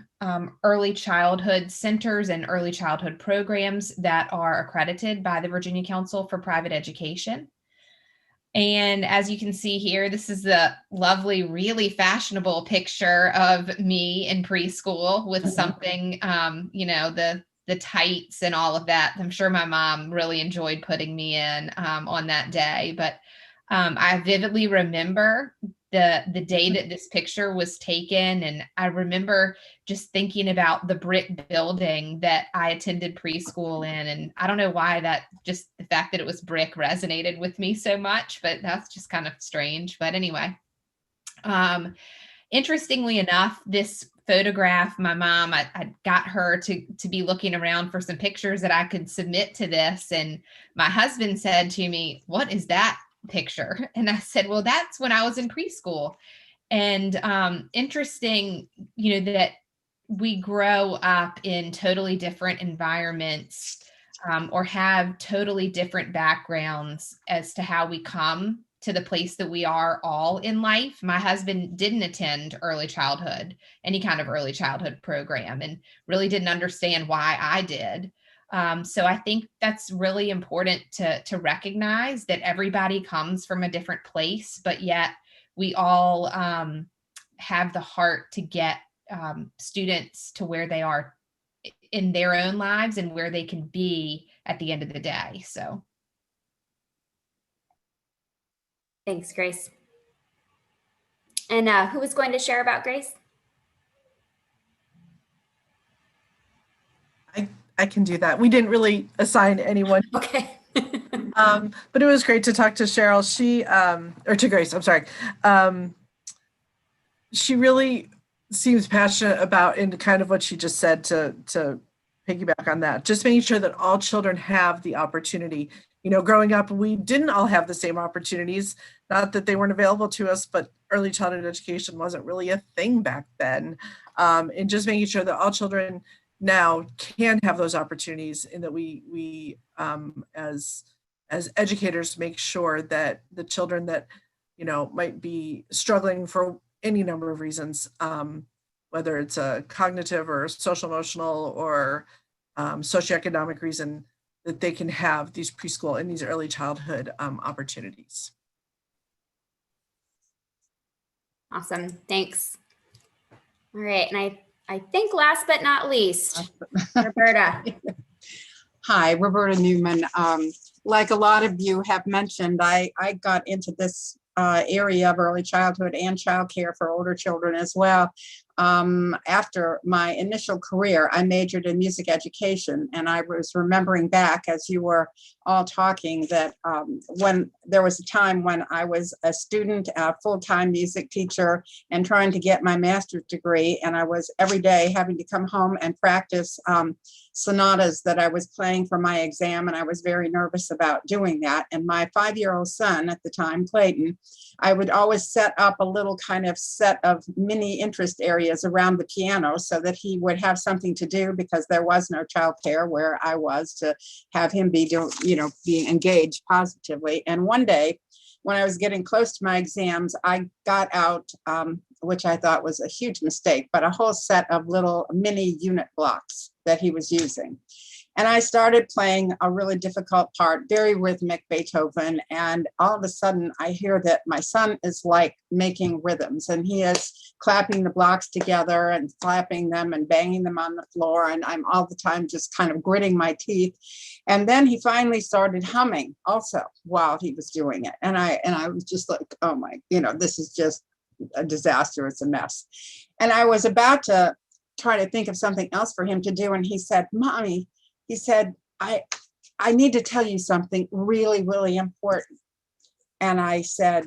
early childhood centers and early childhood programs that are accredited by the Virginia Council for Private Education. And as you can see here, this is the lovely, really fashionable picture of me in preschool with something, the tights and all of that. I'm sure my mom really enjoyed putting me in on that day, but I vividly remember the day that this picture was taken. And I remember just thinking about the brick building that I attended preschool in. And I don't know why just the fact that it was brick resonated with me so much, but that's just kind of strange. But anyway, interestingly enough, this photograph, my mom, I got her to be looking around for some pictures that I could submit to this. And my husband said to me, "What is that picture?" And I said, "Well, that's when I was in preschool." And interesting, that we grow up in totally different environments, or have totally different backgrounds as to how we come to the place that we are all in life. My husband didn't attend early childhood, any kind of early childhood program, and really didn't understand why I did. So I think that's really important to recognize that everybody comes from a different place, but yet we all have the heart to get students to where they are in their own lives and where they can be at the end of the day. So. Thanks, Grace. And who was going to share about Grace? I can do that. We didn't really assign anyone. Okay. But it was great to talk to Cheryl. Or to Grace, I'm sorry. She really seems passionate about, and kind of what she just said, to piggyback on that, just making sure that all children have the opportunity. Growing up, we didn't all have the same opportunities, not that they weren't available to us, but early childhood education wasn't really a thing back then. And just making sure that all children now can have those opportunities, and that we as educators make sure that the children that might be struggling for any number of reasons, whether it's a cognitive or social emotional or socioeconomic reason, that they can have these preschool and these early childhood opportunities. Awesome, thanks. All right, and I think last but not least, Roberta. Hi, Roberta Newman. Like a lot of you have mentioned, I got into this area of early childhood and childcare for older children as well. After my initial career, I majored in music education, and I was remembering back as you were all talking that when there was a time when I was a student, a full-time music teacher, and trying to get my master's degree, and I was every day having to come home and practice sonatas that I was playing for my exam, and I was very nervous about doing that. And my 5-year-old son at the time, Clayton, I would always set up a little kind of set of mini interest areas around the piano so that he would have something to do, because there was no childcare where I was to have him be, being engaged positively. And one day when I was getting close to my exams, I got out, which I thought was a huge mistake, but a whole set of little mini unit blocks that he was using. And I started playing a really difficult part, very rhythmic Beethoven. And all of a sudden I hear that my son is like making rhythms, and he is clapping the blocks together and slapping them and banging them on the floor. And I'm all the time just kind of gritting my teeth. And then he finally started humming also while he was doing it. And I was just like, oh my, this is just a disaster. It's a mess. And I was about to try to think of something else for him to do. And he said, Mommy, he said, I need to tell you something really, really important. And I said,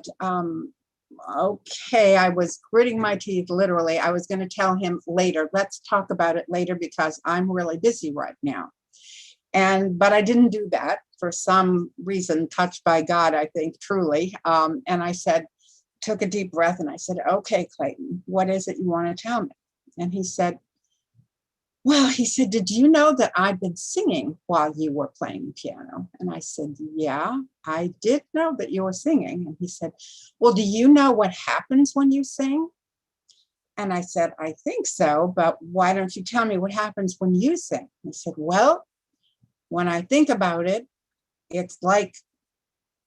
okay, I was gritting my teeth, literally. I was going to tell him later. Let's talk about it later because I'm really busy right now. But I didn't do that for some reason, touched by God, I think, truly. And I said, took a deep breath and I said, okay, Clayton, what is it you want to tell me? And he said, did you know that I've been singing while you were playing the piano? And I said, yeah, I did know that you were singing. And he said, well, do you know what happens when you sing? And I said, I think so, but why don't you tell me what happens when you sing? He said, well, when I think about it, it's like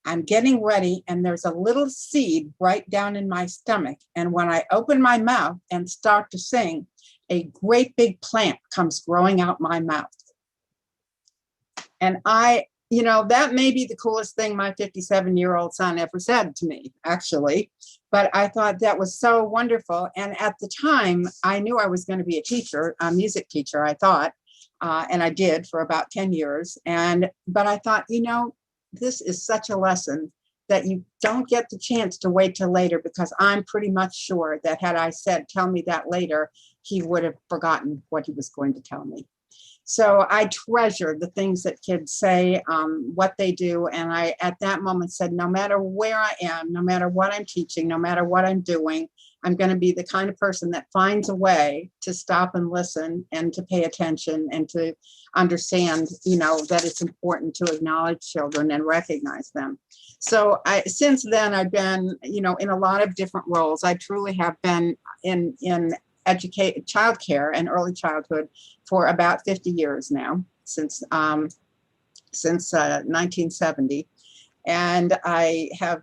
I'm getting ready and there's a little seed right down in my stomach. And when I open my mouth and start to sing, a great big plant comes growing out my mouth. And that may be the coolest thing my 57-year-old son ever said to me, actually. But I thought that was so wonderful. And at the time, I knew I was going to be a teacher, a music teacher, I thought. And I did for about 10 years. But I thought, this is such a lesson that you don't get the chance to wait till later, because I'm pretty much sure that had I said, tell me that later, he would have forgotten what he was going to tell me. So I treasure the things that kids say, what they do. And I, at that moment, said, no matter where I am, no matter what I'm teaching, no matter what I'm doing, I'm going to be the kind of person that finds a way to stop and listen and to pay attention and to understand, that it's important to acknowledge children and recognize them. So since then, I've been, in a lot of different roles. I truly have been in childcare and early childhood for about 50 years now, since 1970. And I have,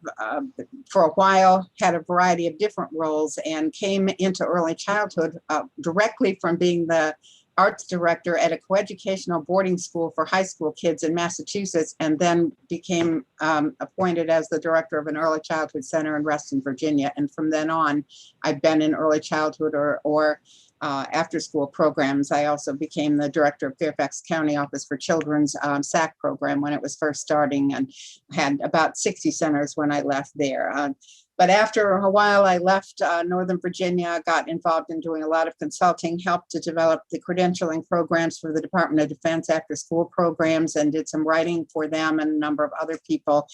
for a while, had a variety of different roles and came into early childhood directly from being the arts director at a coeducational boarding school for high school kids in Massachusetts, and then became appointed as the director of an early childhood center in Reston, Virginia. And from then on, I've been in early childhood or after school programs. I also became the director of Fairfax County Office for Children's SAC program when it was first starting, and had about 60 centers when I left there. But after a while, I left Northern Virginia, got involved in doing a lot of consulting, helped to develop the credentialing programs for the Department of Defense after school programs, and did some writing for them and a number of other people.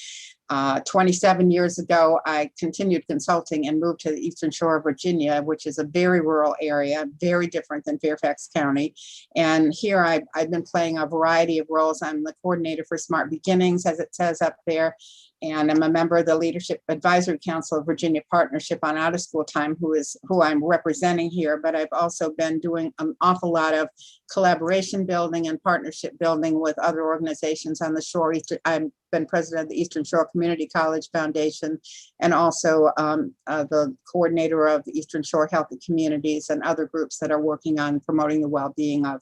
27 years ago, I continued consulting and moved to the Eastern Shore of Virginia, which is a very rural area, very different than Fairfax County. And here I've been playing a variety of roles. I'm the coordinator for Smart Beginnings, as it says up there. And I'm a member of the Leadership Advisory Council of Virginia Partnership on Out of School Time, who I'm representing here. But I've also been doing an awful lot of collaboration building and partnership building with other organizations on the shore. I've been president of the Eastern Shore Community College Foundation, and also the coordinator of the Eastern Shore Healthy Communities and other groups that are working on promoting the well-being of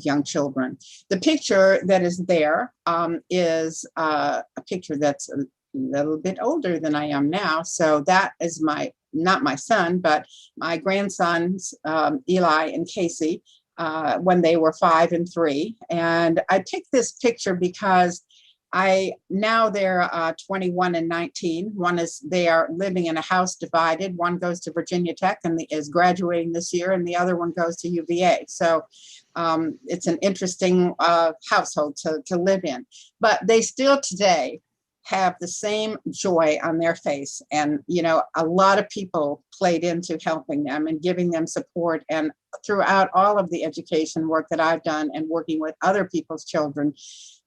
young children. The picture that is there is a picture that's a little bit older than I am now. So that is not my son, but my grandsons, Eli and Casey, when they were 5 and 3. And I picked this picture because now they're 21 and 19. They are living in a house divided. One goes to Virginia Tech and is graduating this year, and the other one goes to UVA. So it's an interesting household to live in. But they still today have the same joy on their face. And, a lot of people played into helping them and giving them support. And throughout all of the education work that I've done and working with other people's children,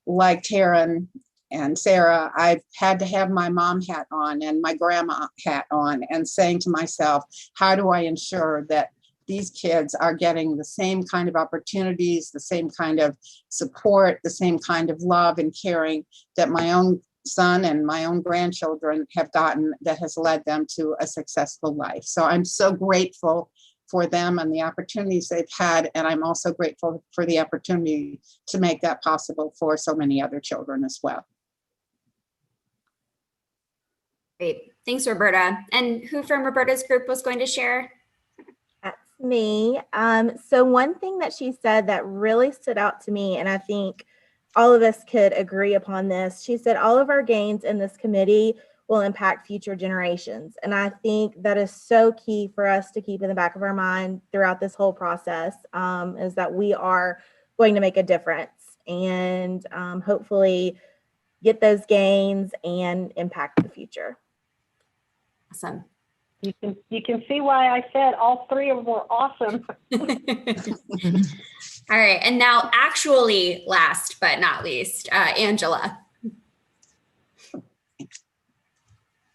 like Taryn and Sarah, I've had to have my mom hat on and my grandma hat on and saying to myself, how do I ensure that these kids are getting the same kind of opportunities, the same kind of support, the same kind of love and caring that my own son and my own grandchildren have gotten, that has led them to a successful life. So I'm so grateful for them and the opportunities they've had. And I'm also grateful for the opportunity to make that possible for so many other children as well. Great. Thanks, Roberta. And who from Roberta's group was going to share? That's me. So one thing that she said that really stood out to me, and I think all of us could agree upon this, she said, all of our gains in this committee will impact future generations. And I think that is so key for us to keep in the back of our mind throughout this whole process, is that we are going to make a difference and hopefully get those gains and impact the future. Awesome. You can see why I said all three of them were awesome. All right. And now actually last but not least, Angela.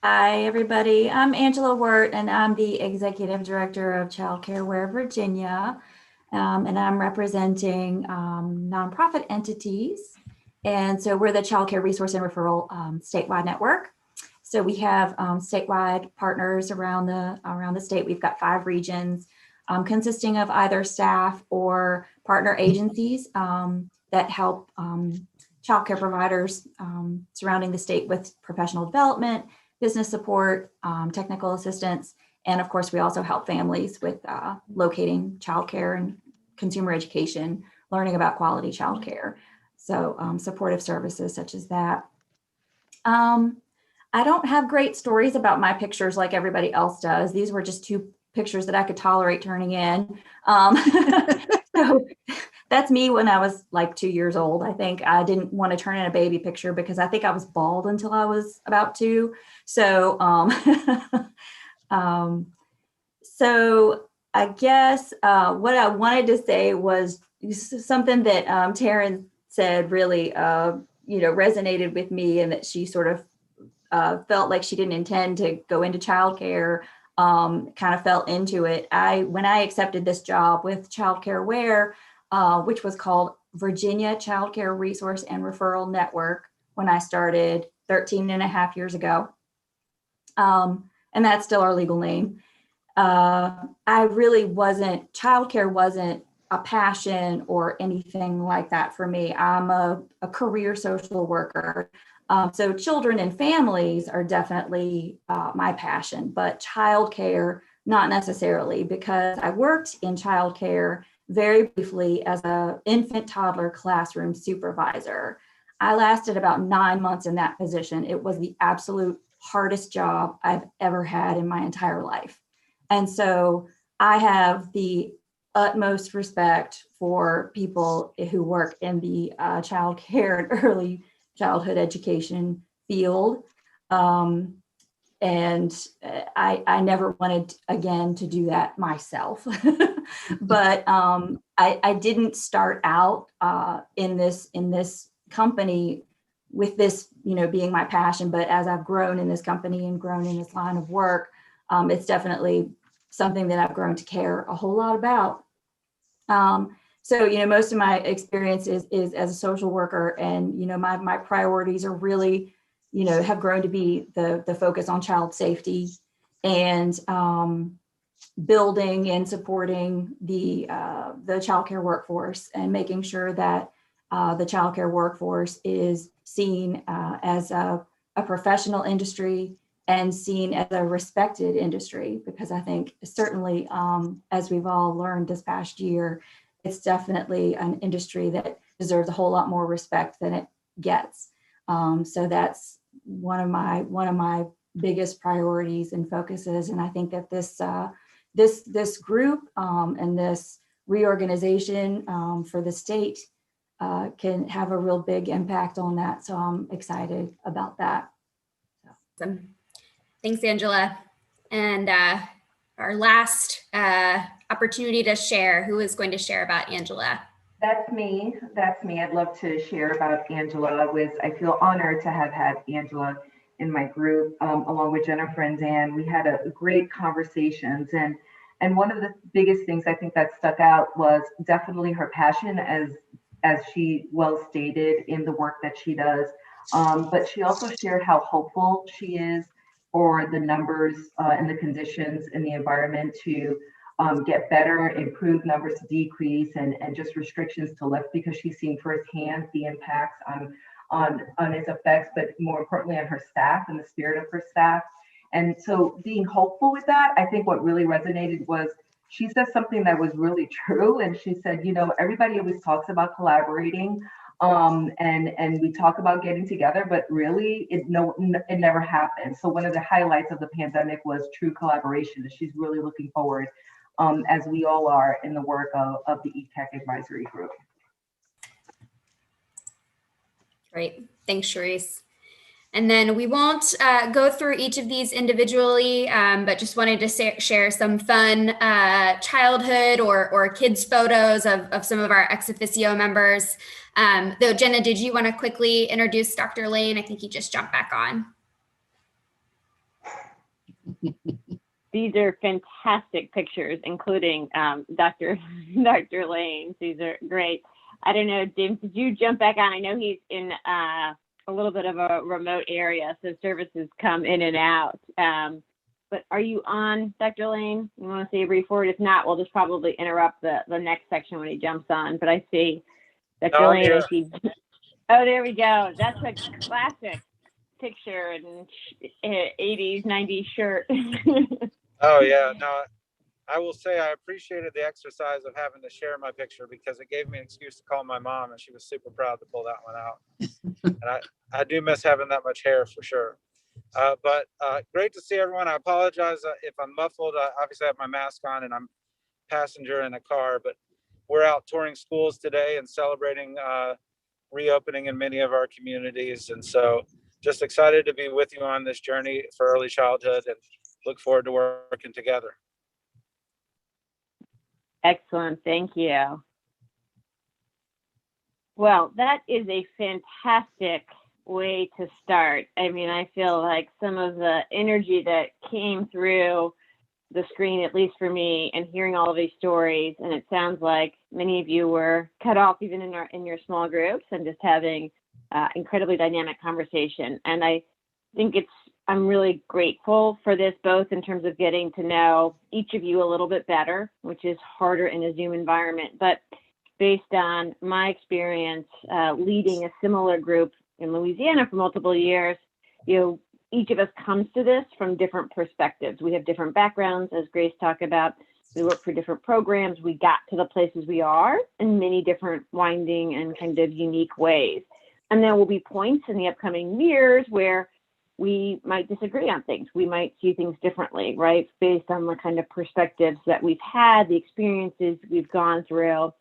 Hi, everybody. I'm Angela Wirt, and I'm the Executive Director of Child Care Ware Virginia. And I'm representing nonprofit entities. And so we're the Child Care Resource and Referral statewide network. So we have statewide partners around the state. We've got 5 regions consisting of either staff or partner agencies that help child care providers surrounding the state with professional development, business support, technical assistance. And of course, we also help families with locating child care and consumer education, learning about quality child care. So supportive services such as that. I don't have great stories about my pictures like everybody else does. These were just 2 pictures that I could tolerate turning in. So that's me when I was like 2 years old. I think I didn't want to turn in a baby picture because I think I was bald until I was about 2. So, so I guess what I wanted to say was something that Taryn said really, resonated with me, and that she sort of felt like she didn't intend to go into childcare, kind of fell into it. When I accepted this job with Child Care Ware, which was called Virginia Child Care Resource and Referral Network, when I started 13 and a half years ago. And that's still our legal name. Childcare wasn't a passion or anything like that for me. I'm a career social worker. So children and families are definitely my passion, but childcare, not necessarily, because I worked in childcare very briefly as an infant toddler classroom supervisor. I lasted about 9 months in that position. It was the absolute hardest job I've ever had in my entire life. And so I have the utmost respect for people who work in the child care and early childhood education field. And I never wanted again to do that myself. But I didn't start out in this company with this, being my passion. But as I've grown in this company and grown in this line of work, it's definitely something that I've grown to care a whole lot about. So, most of my experience is as a social worker, and, my priorities are really, have grown to be the focus on child safety and building and supporting the childcare workforce, and making sure that the childcare workforce is seen as a professional industry and seen as a respected industry, because I think certainly, as we've all learned this past year, it's definitely an industry that deserves a whole lot more respect than it gets. So that's one of my biggest priorities and focuses. And I think that this group and this reorganization for the state can have a real big impact on that. So I'm excited about that. Awesome. Thanks, Angela. And our last opportunity to share. Who is going to share about Angela? That's me. I'd love to share about Angela. I feel honored to have had Angela in my group, along with Jennifer and Dan. We had a great conversations, and one of the biggest things I think that stuck out was definitely her passion, as she well stated in the work that she does. But she also shared how hopeful she is for the numbers and the conditions in the environment to get better, improve numbers to decrease, and just restrictions to lift, because she's seen firsthand the impacts on its effects, but more importantly on her staff and the spirit of her staff. And so being hopeful with that, I think what really resonated was she said something that was really true. And she said, everybody always talks about collaborating, and we talk about getting together, but really it never happened. So one of the highlights of the pandemic was true collaboration. And she's really looking forward, as we all are, in the work of the ECAC advisory group. Great. Thanks, Charisse. And then we won't go through each of these individually, but just wanted to share some fun childhood or kids photos of some of our ex officio members. Though, Jenna, did you want to quickly introduce Dr. Lane? I think he just jumped back on. These are fantastic pictures, including Dr. Lane. These are great. I don't know, James, did you jump back on? I know he's in a little bit of a remote area, so services come in and out. But are you on, Dr. Lane? You want to say a brief word? If not, we'll just probably interrupt the next section when he jumps on. But I see Dr. Lane. I see. Oh, there we go. That's a classic picture in 80s, 90s shirt. Oh, yeah. No, I will say I appreciated the exercise of having to share my picture, because it gave me an excuse to call my mom, and she was super proud to pull that one out. And I do miss having that much hair for sure. But great to see everyone. I apologize if I'm muffled. Obviously I have my mask on and I'm passenger in a car, but we're out touring schools today and celebrating reopening in many of our communities. And so just excited to be with you on this journey for early childhood, and look forward to working together. Excellent. Thank you. Well, that is a fantastic way to start. I mean, I feel like some of the energy that came through the screen, at least for me, and hearing all of these stories, and it sounds like many of you were cut off even in your small groups, and just having incredibly dynamic conversation. And I think I'm really grateful for this, both in terms of getting to know each of you a little bit better, which is harder in a Zoom environment, but based on my experience leading a similar group in Louisiana for multiple years, each of us comes to this from different perspectives. We have different backgrounds, as Grace talked about. We work for different programs. We got to the places we are in many different winding and kind of unique ways. And there will be points in the upcoming years where we might disagree on things. We might see things differently, right? Based on the kind of perspectives that we've had, the experiences we've gone through,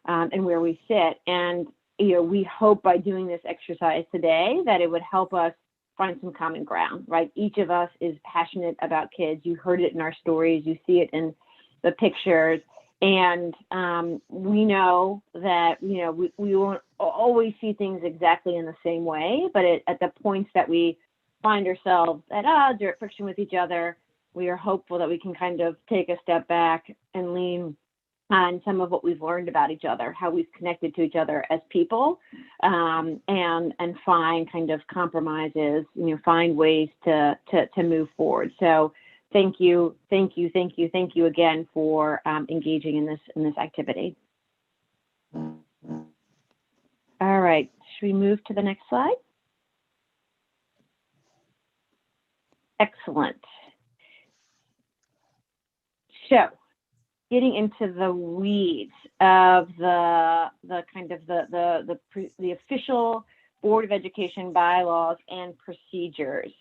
and where we sit. And, we hope by doing this exercise today that it would help us find some common ground, right? Each of us is passionate about kids. You heard it in our stories. You see it in the pictures. And we know that, we won't always see things exactly in the same way, but at the points that we find ourselves at odds or at friction with each other, we are hopeful that we can kind of take a step back and lean on some of what we've learned about each other, how we've connected to each other as people, and find kind of compromises, find ways to move forward. So thank you again for engaging in this activity. All right, should we move to the next slide? Excellent. So, getting into the weeds of the official Board of Education bylaws and procedures.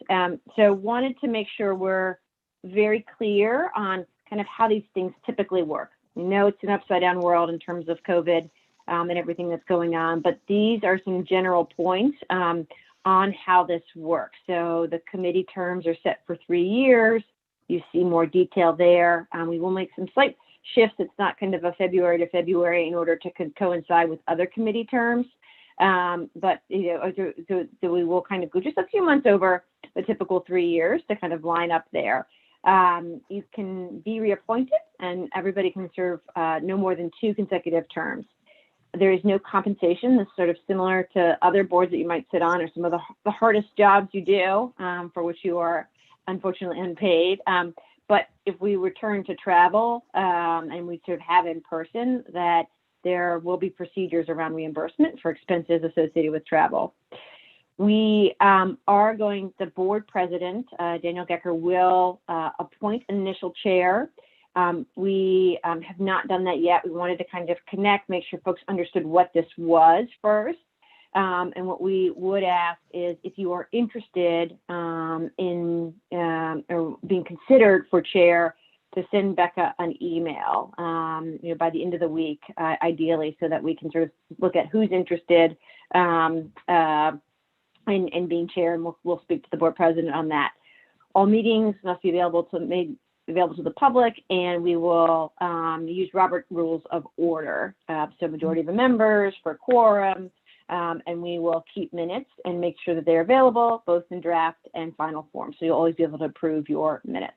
So, wanted to make sure we're very clear on kind of how these things typically work. We know it's an upside down world in terms of COVID and everything that's going on, but these are some general points on how this works. So the committee terms are set for 3 years. You see more detail there. We will make some slight shifts. It's not kind of a February to February in order to coincide with other committee terms. But so we will kind of go just a few months over the typical 3 years to kind of line up there. You can be reappointed, and everybody can serve no more than 2 consecutive terms. There is no compensation. This is sort of similar to other boards that you might sit on, or some of the hardest jobs you do, for which you are unfortunately unpaid. But if we return to travel and we sort of have in person, that there will be procedures around reimbursement for expenses associated with travel. We the board president, Daniel Gecker, will appoint an initial chair. We have not done that yet. We wanted to kind of connect, make sure folks understood what this was first. And what we would ask is, if you are interested in or being considered for chair, to send Becca an email, by the end of the week, ideally, so that we can sort of look at who's interested in being chair, and we'll speak to the board president on that. All meetings must be available to the public, and we will use Robert Rules of Order. So majority of the members for quorum, and we will keep minutes and make sure that they're available, both in draft and final form. So you'll always be able to approve your minutes.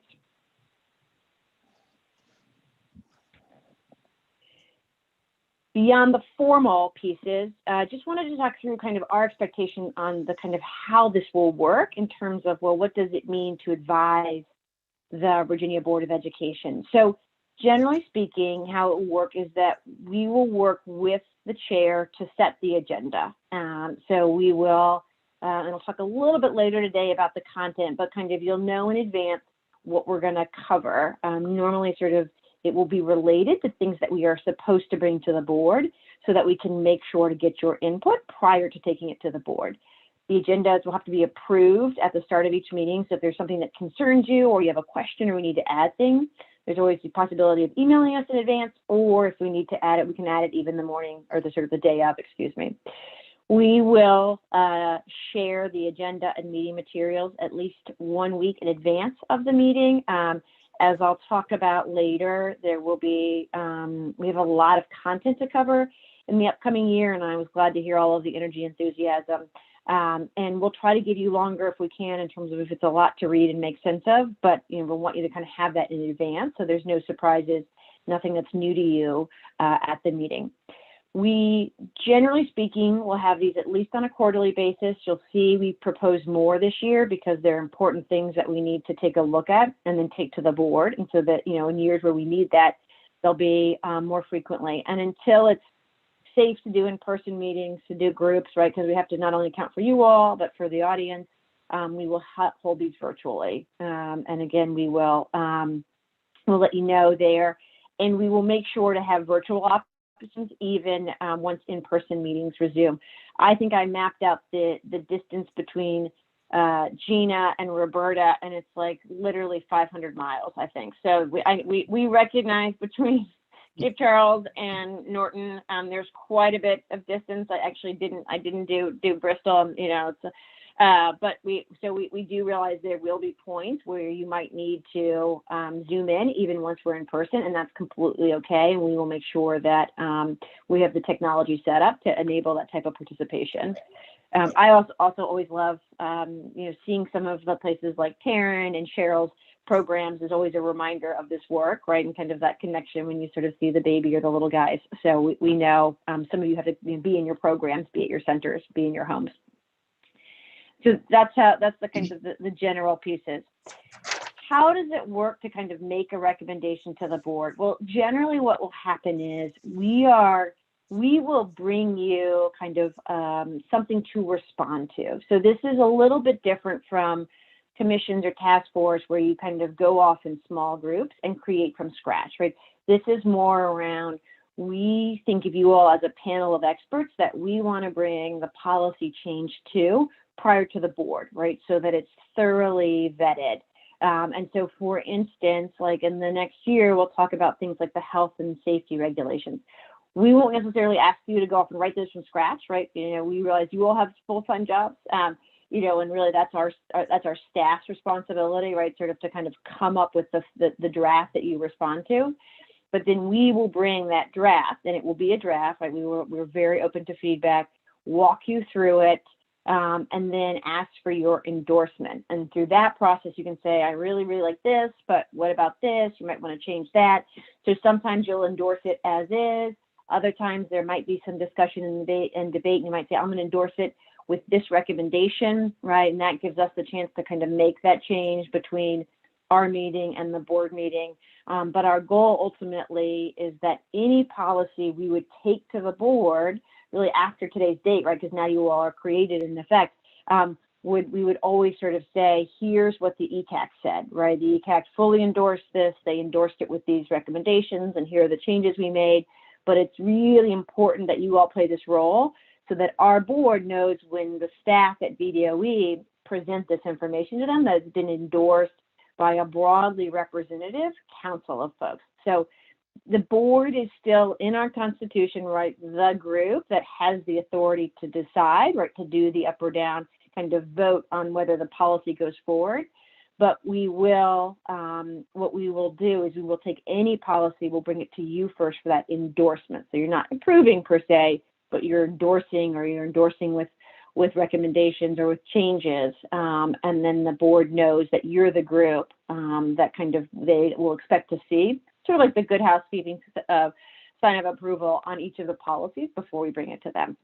Beyond the formal pieces, just wanted to talk through kind of our expectation on the kind of how this will work in terms of, well, what does it mean to advise the Virginia Board of Education? So generally speaking, how it will work is that we will work with the chair to set the agenda. So we will, and I'll talk a little bit later today about the content, but kind of you'll know in advance what we're going to cover. Normally sort of it will be related to things that we are supposed to bring to the board, so that we can make sure to get your input prior to taking it to the board. The agendas will have to be approved at the start of each meeting. So if there's something that concerns you, or you have a question, or we need to add things, there's always the possibility of emailing us in advance, or if we need to add it, we can add it even the morning, or the sort of the day of, excuse me. We will share the agenda and meeting materials at least 1 week in advance of the meeting. As I'll talk about later, there will be, we have a lot of content to cover in the upcoming year, and I was glad to hear all of the energy, enthusiasm. And we'll try to give you longer if we can, in terms of if it's a lot to read and make sense of, but we'll want you to kind of have that in advance, so there's no surprises, nothing that's new to you at the meeting. We, generally speaking, will have these at least on a quarterly basis. You'll see we propose more this year because there are important things that we need to take a look at and then take to the board. And so that, in years where we need that, they'll be more frequently. And until it's safe to do in-person meetings, to do groups, right, because we have to not only account for you all, but for the audience, we will hold these virtually. And again, we will we'll let you know there. And we will make sure to have virtual options even once in-person meetings resume. I think I mapped out the distance between Gina and Roberta, and it's like literally 500 miles, I think. So we recognize between Cape Charles and Norton, there's quite a bit of distance. I didn't do Bristol, but we do realize there will be points where you might need to zoom in even once we're in person, and that's completely okay. And we will make sure that we have the technology set up to enable that type of participation. I also always love, seeing some of the places like Taryn and Cheryl's programs is always a reminder of this work, right? And kind of that connection when you sort of see the baby or the little guys. So we know some of you have to be in your programs, be at your centers, be in your homes. So that's the kind of the general pieces. How does it work to kind of make a recommendation to the board? Well, generally what will happen is we will bring you kind of something to respond to. So this is a little bit different from commissions or task force where you kind of go off in small groups and create from scratch, right? This is more around, we think of you all as a panel of experts that we want to bring the policy change to prior to the board, right? So that it's thoroughly vetted. And so, for instance, like in the next year, we'll talk about things like the health and safety regulations. We won't necessarily ask you to go off and write those from scratch, right? You know, we realize you all have full-time jobs, you know, and really that's our staff's responsibility, right? Sort of to kind of come up with the draft that you respond to. But then we will bring that draft, and it will be a draft, right? We're very open to feedback, walk you through it, and then ask for your endorsement. And through that process, you can say, I really, really like this, but what about this? You might want to change that. So sometimes you'll endorse it as is. Other times there might be some discussion and debate, and you might say, I'm going to endorse it with this recommendation, right? And that gives us the chance to kind of make that change between our meeting and the board meeting. But our goal ultimately is that any policy we would take to the board really after today's date, right? Because now you all are created in effect, we would always sort of say, here's what the ECAC said, right? The ECAC fully endorsed this. They endorsed it with these recommendations, and here are the changes we made. But it's really important that you all play this role so that our board knows when the staff at BDOE present this information to them that it's been endorsed by a broadly representative council of folks. So the board is still in our constitution, right, the group that has the authority to decide, right, to do the up or down kind of vote on whether the policy goes forward. But we will, what we will do is we will take any policy, we'll bring it to you first for that endorsement. So you're not approving per se, but you're endorsing, or you're endorsing with recommendations or with changes. And then the board knows that you're the group that kind of they will expect to see, sort of like the good housekeeping sign of approval on each of the policies before we bring it to them.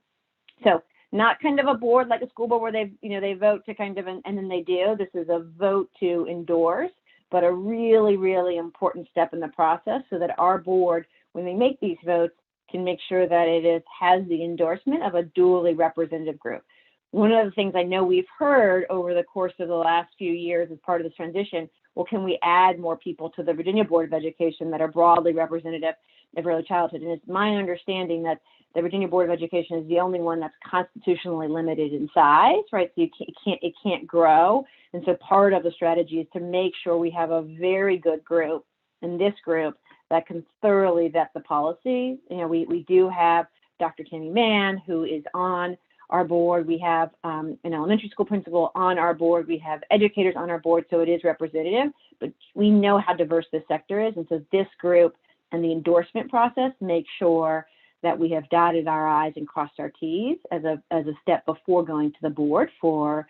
So not kind of a board like a school board where they vote to kind of, and then they do. This is a vote to endorse, but a really, really important step in the process so that our board, when they make these votes, can make sure that it has the endorsement of a duly representative group. One of the things I know we've heard over the course of the last few years as part of this transition, well, can we add more people to the Virginia Board of Education that are broadly representative of early childhood? And it's my understanding that the Virginia Board of Education is the only one that's constitutionally limited in size, right? So it can't grow. And so part of the strategy is to make sure we have a very good group in this group that can thoroughly vet the policy. You know, we do have Dr. Tammy Mann, who is on our board. We have an elementary school principal on our board. We have educators on our board, so it is representative, but we know how diverse this sector is. And so this group and the endorsement process make sure that we have dotted our I's and crossed our T's as a step before going to the board for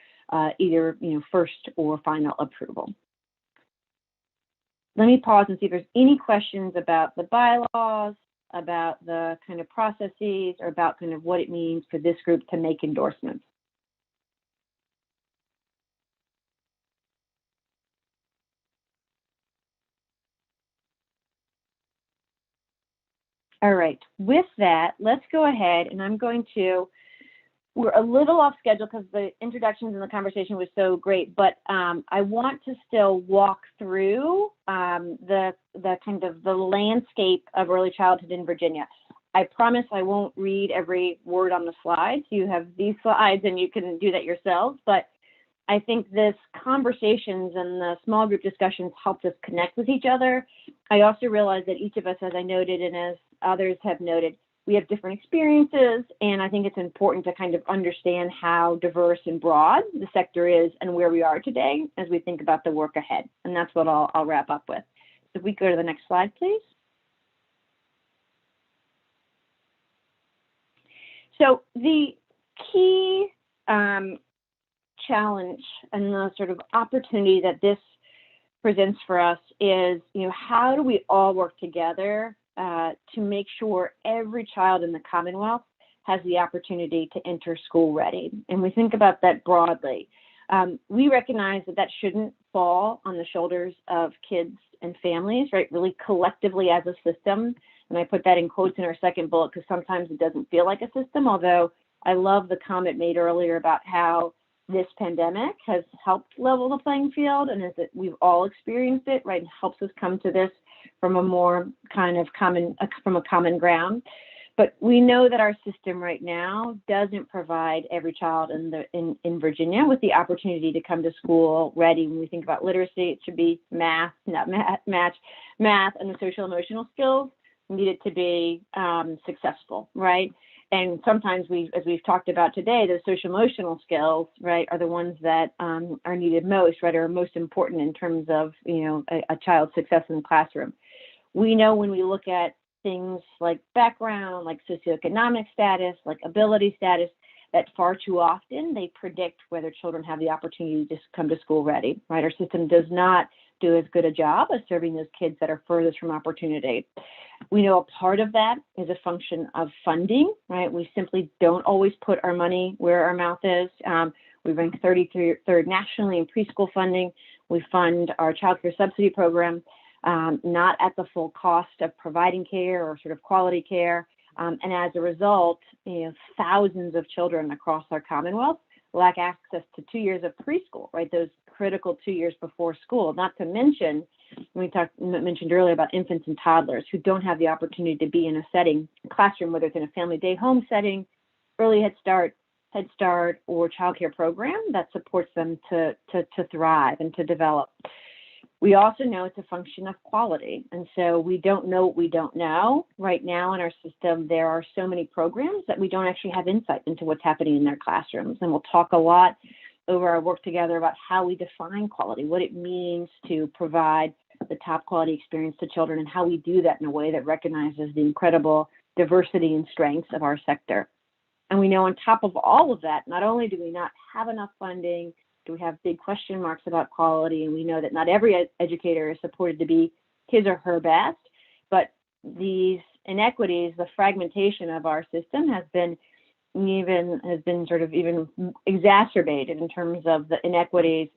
either first or final approval. Let me pause and see if there's any questions about the bylaws, about the kind of processes, or about kind of what it means for this group to make endorsements. All right, with that, let's go ahead, and we're a little off schedule because the introductions and the conversation was so great, but I want to still walk through the kind of the landscape of early childhood in Virginia. I promise I won't read every word on the slides. You have these slides and you can do that yourselves, but I think this conversations and the small group discussions helped us connect with each other. I also realized that each of us, as I noted and as others have noted, we have different experiences, and I think it's important to kind of understand how diverse and broad the sector is and where we are today as we think about the work ahead. And that's what I'll wrap up with. So if we go to the next slide, please. So the key challenge and the sort of opportunity that this presents for us is, how do we all work together to make sure every child in the Commonwealth has the opportunity to enter school ready? And we think about that broadly. We recognize that shouldn't fall on the shoulders of kids and families, right? Really collectively as a system. And I put that in quotes in our second bullet because sometimes it doesn't feel like a system, although I love the comment made earlier about how this pandemic has helped level the playing field, and as that we've all experienced it, right? It helps us come to this from a more kind of from a common ground. But we know that our system right now doesn't provide every child in Virginia with the opportunity to come to school ready. When we think about literacy, it should be math and the social emotional skills need it to be successful, right? And sometimes as we've talked about today, those social emotional skills, right, are the ones that are needed most, right, are most important in terms of, a child's success in the classroom. We know when we look at things like background, like socioeconomic status, like ability status, that far too often they predict whether children have the opportunity to come to school ready, right? Our system does not do as good a job of serving those kids that are furthest from opportunity. We know a part of that is a function of funding, right? We simply don't always put our money where our mouth is. We rank 33rd nationally in preschool funding. We fund our child care subsidy program, not at the full cost of providing care or sort of quality care. And as a result, thousands of children across our Commonwealth lack access to 2 years of preschool, right? Those critical 2 years before school, not to mention, we mentioned earlier about infants and toddlers who don't have the opportunity to be in a setting, classroom, whether it's in a family day home setting, early Head Start, or childcare program that supports them to thrive and to develop. We also know it's a function of quality. And so we don't know what we don't know. Right now in our system, there are so many programs that we don't actually have insight into what's happening in their classrooms. And we'll talk a lot over our work together about how we define quality, what it means to provide the top quality experience to children, and how we do that in a way that recognizes the incredible diversity and strengths of our sector. And we know on top of all of that, not only do we not have enough funding, do we have big question marks about quality, and we know that not every educator is supported to be his or her best, but these inequities, the fragmentation of our system has been sort of even exacerbated in terms of the inequities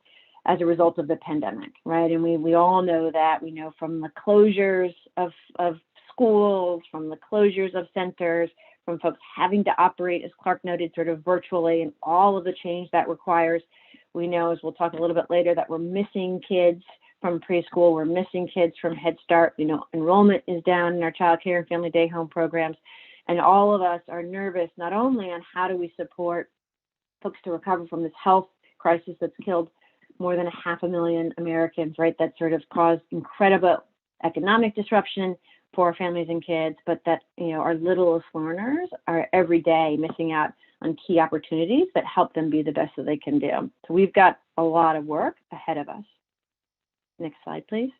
as a result of the pandemic, right? And we all know that. We know from the closures of schools, from the closures of centers, from folks having to operate, as Clark noted, sort of virtually, and all of the change that requires. We know, as we'll talk a little bit later, that we're missing kids from preschool, we're missing kids from Head Start. Enrollment is down in our child care and family day home programs. And all of us are nervous, not only on how do we support folks to recover from this health crisis that's killed more than 500,000 Americans, right? That sort of caused incredible economic disruption for our families and kids, but that, our littlest learners are every day missing out on key opportunities that help them be the best that they can do. So we've got a lot of work ahead of us. Next slide, please.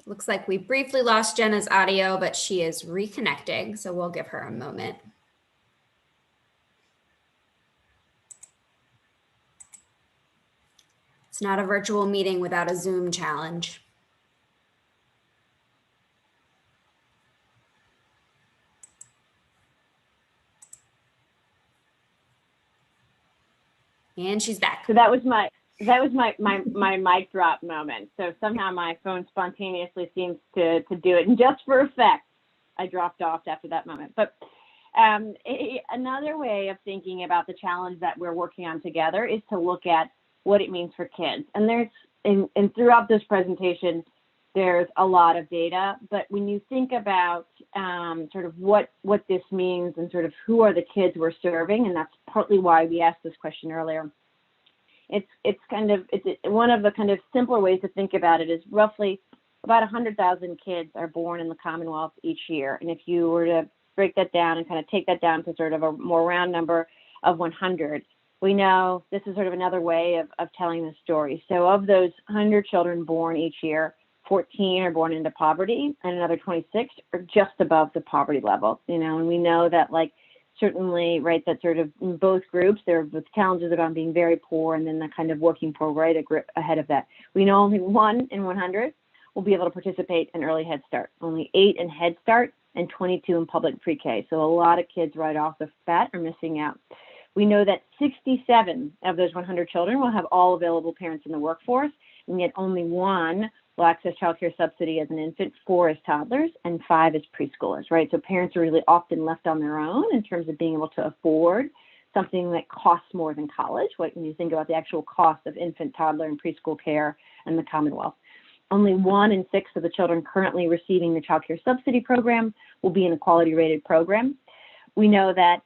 Looks like we briefly lost Jenna's audio, but she is reconnecting, so we'll give her a moment. It's not a virtual meeting without a Zoom challenge. And she's back. So that was my mic drop moment. So somehow my phone spontaneously seems to do it. And just for effect, I dropped off after that moment. But another way of thinking about the challenge that we're working on together is to look at what it means for kids. And there's, and throughout this presentation, there's a lot of data. But when you think about sort of what this means and sort of who are the kids we're serving, and that's partly why we asked this question earlier, it's one of the kind of simpler ways to think about it is roughly about 100,000 kids are born in the Commonwealth each year. And if you were to break that down and kind of take that down to sort of a more round number of 100, we know this is sort of another way of telling the story. So of those 100 children born each year, 14 are born into poverty and another 26 are just above the poverty level, and we know that, like, certainly, right, that sort of in both groups, there are the challenges around being very poor and then the kind of working poor right ahead of that. We know only 1 in 100 will be able to participate in early Head Start, only 8 in Head Start and 22 in public pre-K. So a lot of kids right off the bat are missing out. We know that 67 of those 100 children will have all available parents in the workforce, and yet only 1 will access child care subsidy as an infant, 4 as toddlers, and 5 as preschoolers, right? So parents are really often left on their own in terms of being able to afford something that costs more than college, when you think about the actual cost of infant, toddler, and preschool care in the Commonwealth. Only 1 in 6 of the children currently receiving the child care subsidy program will be in a quality rated program. We know that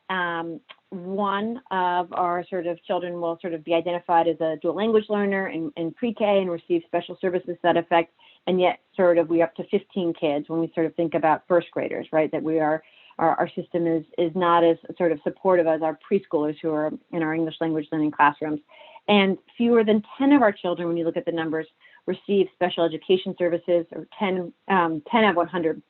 1 of our sort of children will sort of be identified as a dual language learner in pre-K and receive special services to that effect. And yet sort of we up to 15 kids when we sort of think about first graders, right? That we are, our system is not as sort of supportive as our preschoolers who are in our English language learning classrooms. And fewer than 10 of our children, when you look at the numbers, receive special education services, or 10 of 100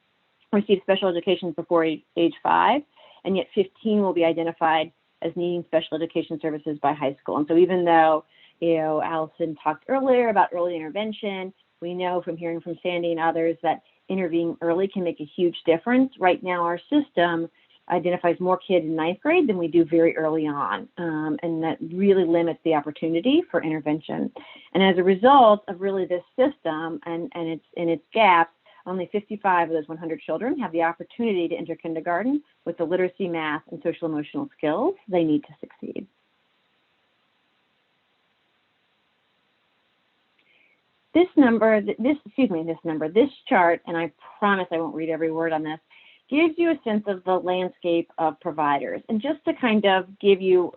receive special education before age 5. And yet 15 will be identified as needing special education services by high school. And so even though, Allison talked earlier about early intervention, we know from hearing from Sandy and others that intervening early can make a huge difference. Right now, our system identifies more kids in 9th grade than we do very early on. And that really limits the opportunity for intervention. And as a result of really this system and its gaps, only 55 of those 100 children have the opportunity to enter kindergarten with the literacy, math, and social emotional skills they need to succeed. This chart, and I promise I won't read every word on this, gives you a sense of the landscape of providers. And just to kind of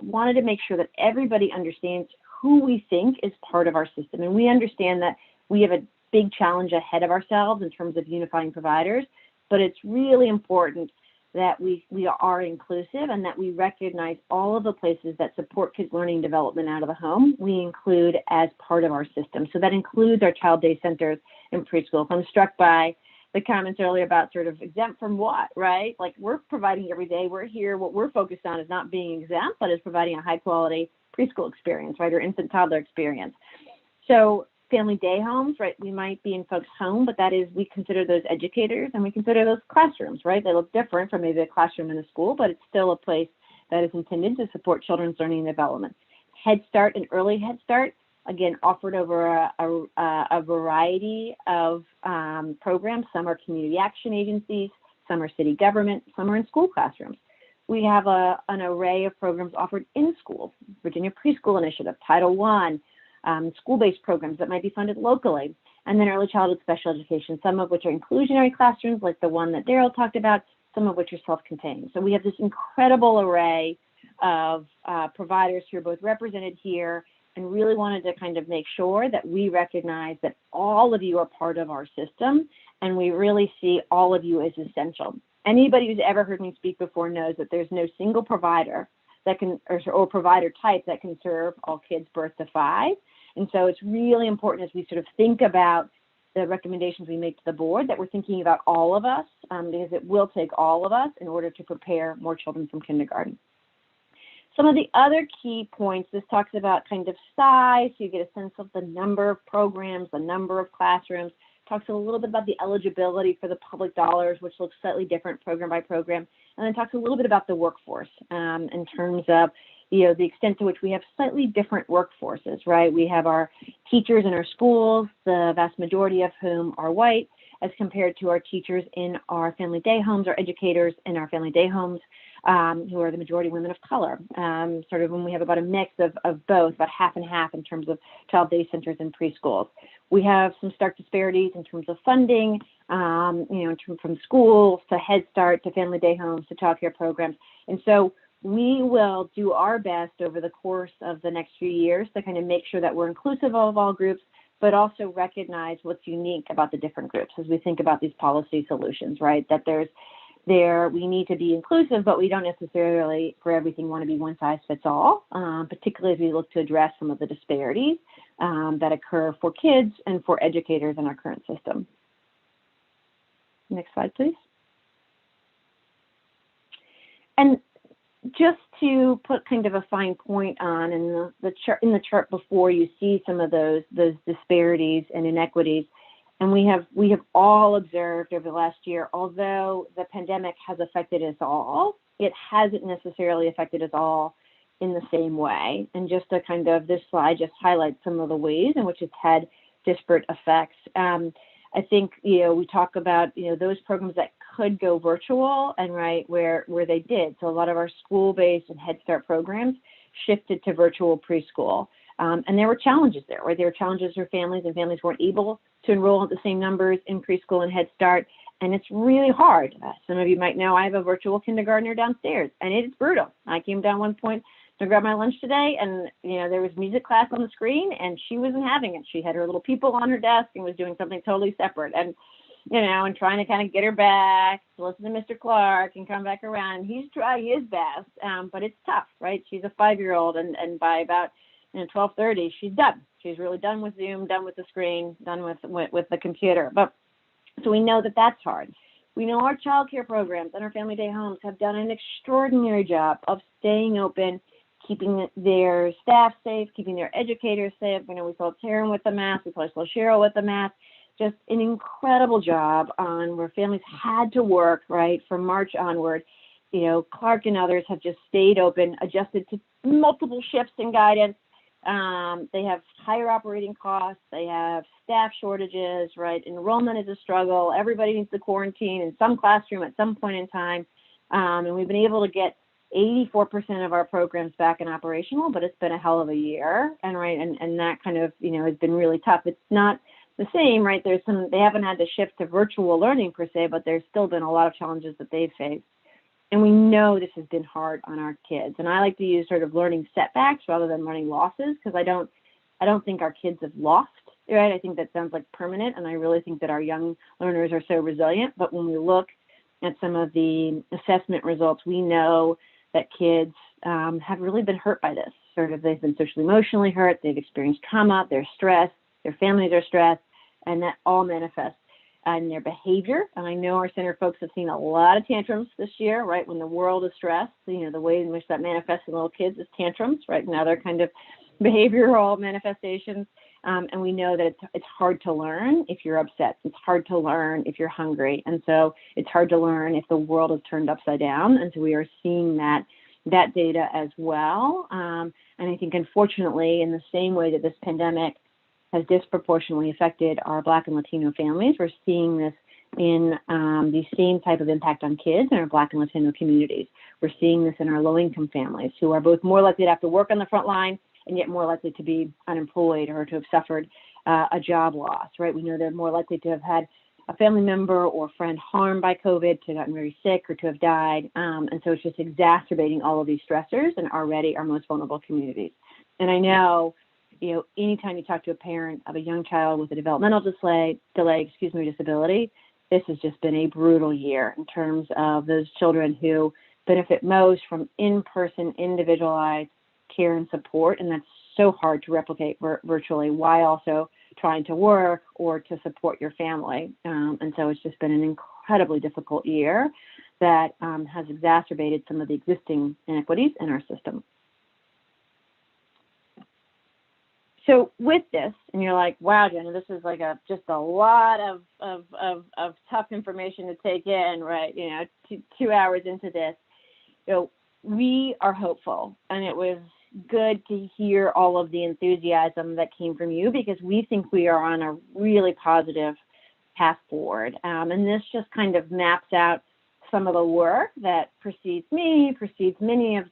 wanted to make sure that everybody understands who we think is part of our system. And we understand that we have a big challenge ahead of ourselves in terms of unifying providers, but it's really important that we are inclusive and that we recognize all of the places that support kids' learning development out of the home, we include as part of our system. So that includes our child day centers and preschool. I'm struck by the comments earlier about sort of exempt from what, right? Like, we're providing every day, we're here, what we're focused on is not being exempt, but is providing a high quality preschool experience, right? Or infant toddler experience. So family day homes, right? We might be in folks' home, but that is, we consider those educators and we consider those classrooms, right? They look different from maybe a classroom in a school, but it's still a place that is intended to support children's learning and development. Head Start and Early Head Start, again, offered over a variety of programs. Some are community action agencies, some are city government, some are in school classrooms. We have an array of programs offered in schools, Virginia Preschool Initiative, Title I, school-based programs that might be funded locally, and then early childhood special education, some of which are inclusionary classrooms like the one that Daryl talked about, some of which are self-contained. So we have this incredible array of providers who are both represented here, and really wanted to kind of make sure that we recognize that all of you are part of our system, and we really see all of you as essential. Anybody who's ever heard me speak before knows that there's no single provider that can, or provider type that can serve all kids birth to 5. And so it's really important as we sort of think about the recommendations we make to the board that we're thinking about all of us, because it will take all of us in order to prepare more children from kindergarten. Some of the other key points, this talks about kind of size, so you get a sense of the number of programs, the number of classrooms, talks a little bit about the eligibility for the public dollars, which looks slightly different program by program, and then talks a little bit about the workforce in terms of the extent to which we have slightly different workforces, right? We have our teachers in our schools, the vast majority of whom are white, as compared to our teachers in our family day homes, our educators in our family day homes, who are the majority women of color. Sort of when we have about a mix of both, about half and half in terms of child day centers and preschools. We have some stark disparities in terms of funding, from schools to Head Start to family day homes to child care programs. And so we will do our best over the course of the next few years to kind of make sure that we're inclusive of all groups, but also recognize what's unique about the different groups as we think about these policy solutions, right? That there's we need to be inclusive, but we don't necessarily, for everything, want to be one size fits all, particularly as we look to address some of the disparities that occur for kids and for educators in our current system. Next slide, please. And just to put kind of a fine point on, in the chart before, you see some of those disparities and inequities. And we have all observed over the last year, although the pandemic has affected us all, it hasn't necessarily affected us all in the same way. And just to kind of, this slide just highlights some of the ways in which it's had disparate effects. I think, we talk about, those programs that could go virtual and where they did. So a lot of our school-based and Head Start programs shifted to virtual preschool. And there were challenges there, right? There were challenges for families, and families weren't able to enroll at the same numbers in preschool and Head Start. And it's really hard. Some of you might know I have a virtual kindergartner downstairs, and it's brutal. I came down one point to grab my lunch today, and there was music class on the screen, and she wasn't having it. She had her little people on her desk and was doing something totally separate. And and trying to kind of get her back to listen to Mr. Clark and come back around. He's trying his best, but it's tough, right? She's a 5-year-old, and by about 12:30, she's done. She's really done with Zoom, done with the screen, done with the computer. But so we know that that's hard. We know our childcare programs and our family day homes have done an extraordinary job of staying open, keeping their staff safe, keeping their educators safe. We saw Taryn with the mask, we probably saw Cheryl with the mask. Just an incredible job on where families had to work, right, from March onward. Clark and others have just stayed open, adjusted to multiple shifts and guidance. They have higher operating costs. They have staff shortages, right? Enrollment is a struggle. Everybody needs to quarantine in some classroom at some point in time. And we've been able to get 84% of our programs back and operational, but it's been a hell of a year. And that kind of, has been really tough. It's not the same, right? They haven't had to shift to virtual learning per se, but there's still been a lot of challenges that they've faced. And we know this has been hard on our kids. And I like to use sort of learning setbacks rather than learning losses, because I don't think our kids have lost, right? I think that sounds like permanent. And I really think that our young learners are so resilient. But when we look at some of the assessment results, we know that kids have really been hurt by this. They've been socially, emotionally hurt. They've experienced trauma. They're stressed. Their families are stressed. And that all manifests in their behavior. And I know our center folks have seen a lot of tantrums this year, right? When the world is stressed, the way in which that manifests in little kids is tantrums, right? Now they're kind of behavioral manifestations. And we know that it's hard to learn if you're upset. It's hard to learn if you're hungry. And so it's hard to learn if the world is turned upside down. And so we are seeing that data as well. And I think, unfortunately, in the same way that this pandemic has disproportionately affected our Black and Latino families, we're seeing this in the same type of impact on kids in our Black and Latino communities. We're seeing this in our low-income families, who are both more likely to have to work on the front line and yet more likely to be unemployed or to have suffered a job loss, right? We know they're more likely to have had a family member or friend harmed by COVID, to have gotten very sick, or to have died. And so it's just exacerbating all of these stressors in already our most vulnerable communities. And I know, anytime you talk to a parent of a young child with a developmental disability, this has just been a brutal year in terms of those children who benefit most from in-person, individualized care and support. And that's so hard to replicate virtually, while also trying to work or to support your family. And so it's just been an incredibly difficult year that has exacerbated some of the existing inequities in our system. So with this, and you're like, wow, Jenna, this is like just a lot of tough information to take in, right? 2 hours into this, we are hopeful, and it was good to hear all of the enthusiasm that came from you, because we think we are on a really positive path forward. And this just kind of maps out some of the work that precedes many of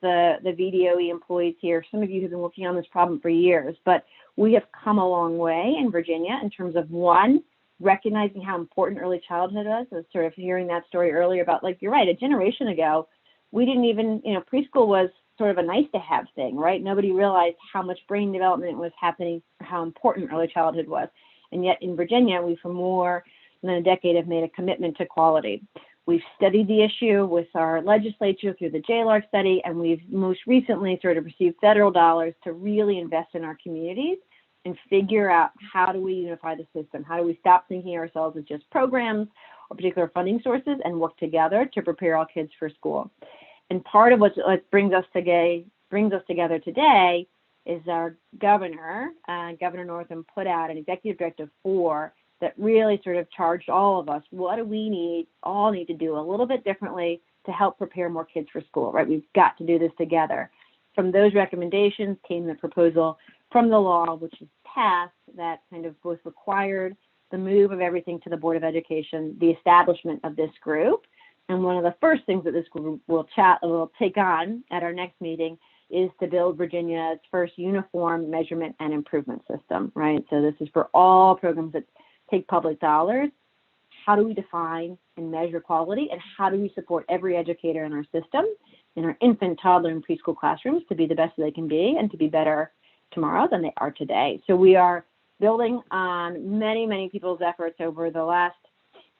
the VDOE employees here. Some of you have been working on this problem for years, but we have come a long way in Virginia in terms of, one, recognizing how important early childhood is. I was sort of hearing that story earlier about, like, you're right, a generation ago, we didn't even, preschool was sort of a nice to have thing, right? Nobody realized how much brain development was happening, how important early childhood was. And yet in Virginia, we for more than a decade have made a commitment to quality. We've studied the issue with our legislature through the JLARC study, and we've most recently sort of received federal dollars to really invest in our communities and figure out how do we unify the system? How do we stop thinking ourselves as just programs or particular funding sources and work together to prepare all kids for school? And part of what brings us together today is our governor, Governor Northam, put out an executive directive 4 that really sort of charged all of us. What do we all need to do a little bit differently to help prepare more kids for school, right? We've got to do this together. From those recommendations came the proposal from the law, which is passed, that kind of both required the move of everything to the Board of Education, the establishment of this group. And one of the first things that this group will take on at our next meeting is to build Virginia's first uniform measurement and improvement system, right? So this is for all programs that take public dollars. How do we define and measure quality, and how do we support every educator in our system, in our infant, toddler, and preschool classrooms to be the best they can be and to be better tomorrow than they are today? So we are building on many, many people's efforts over the last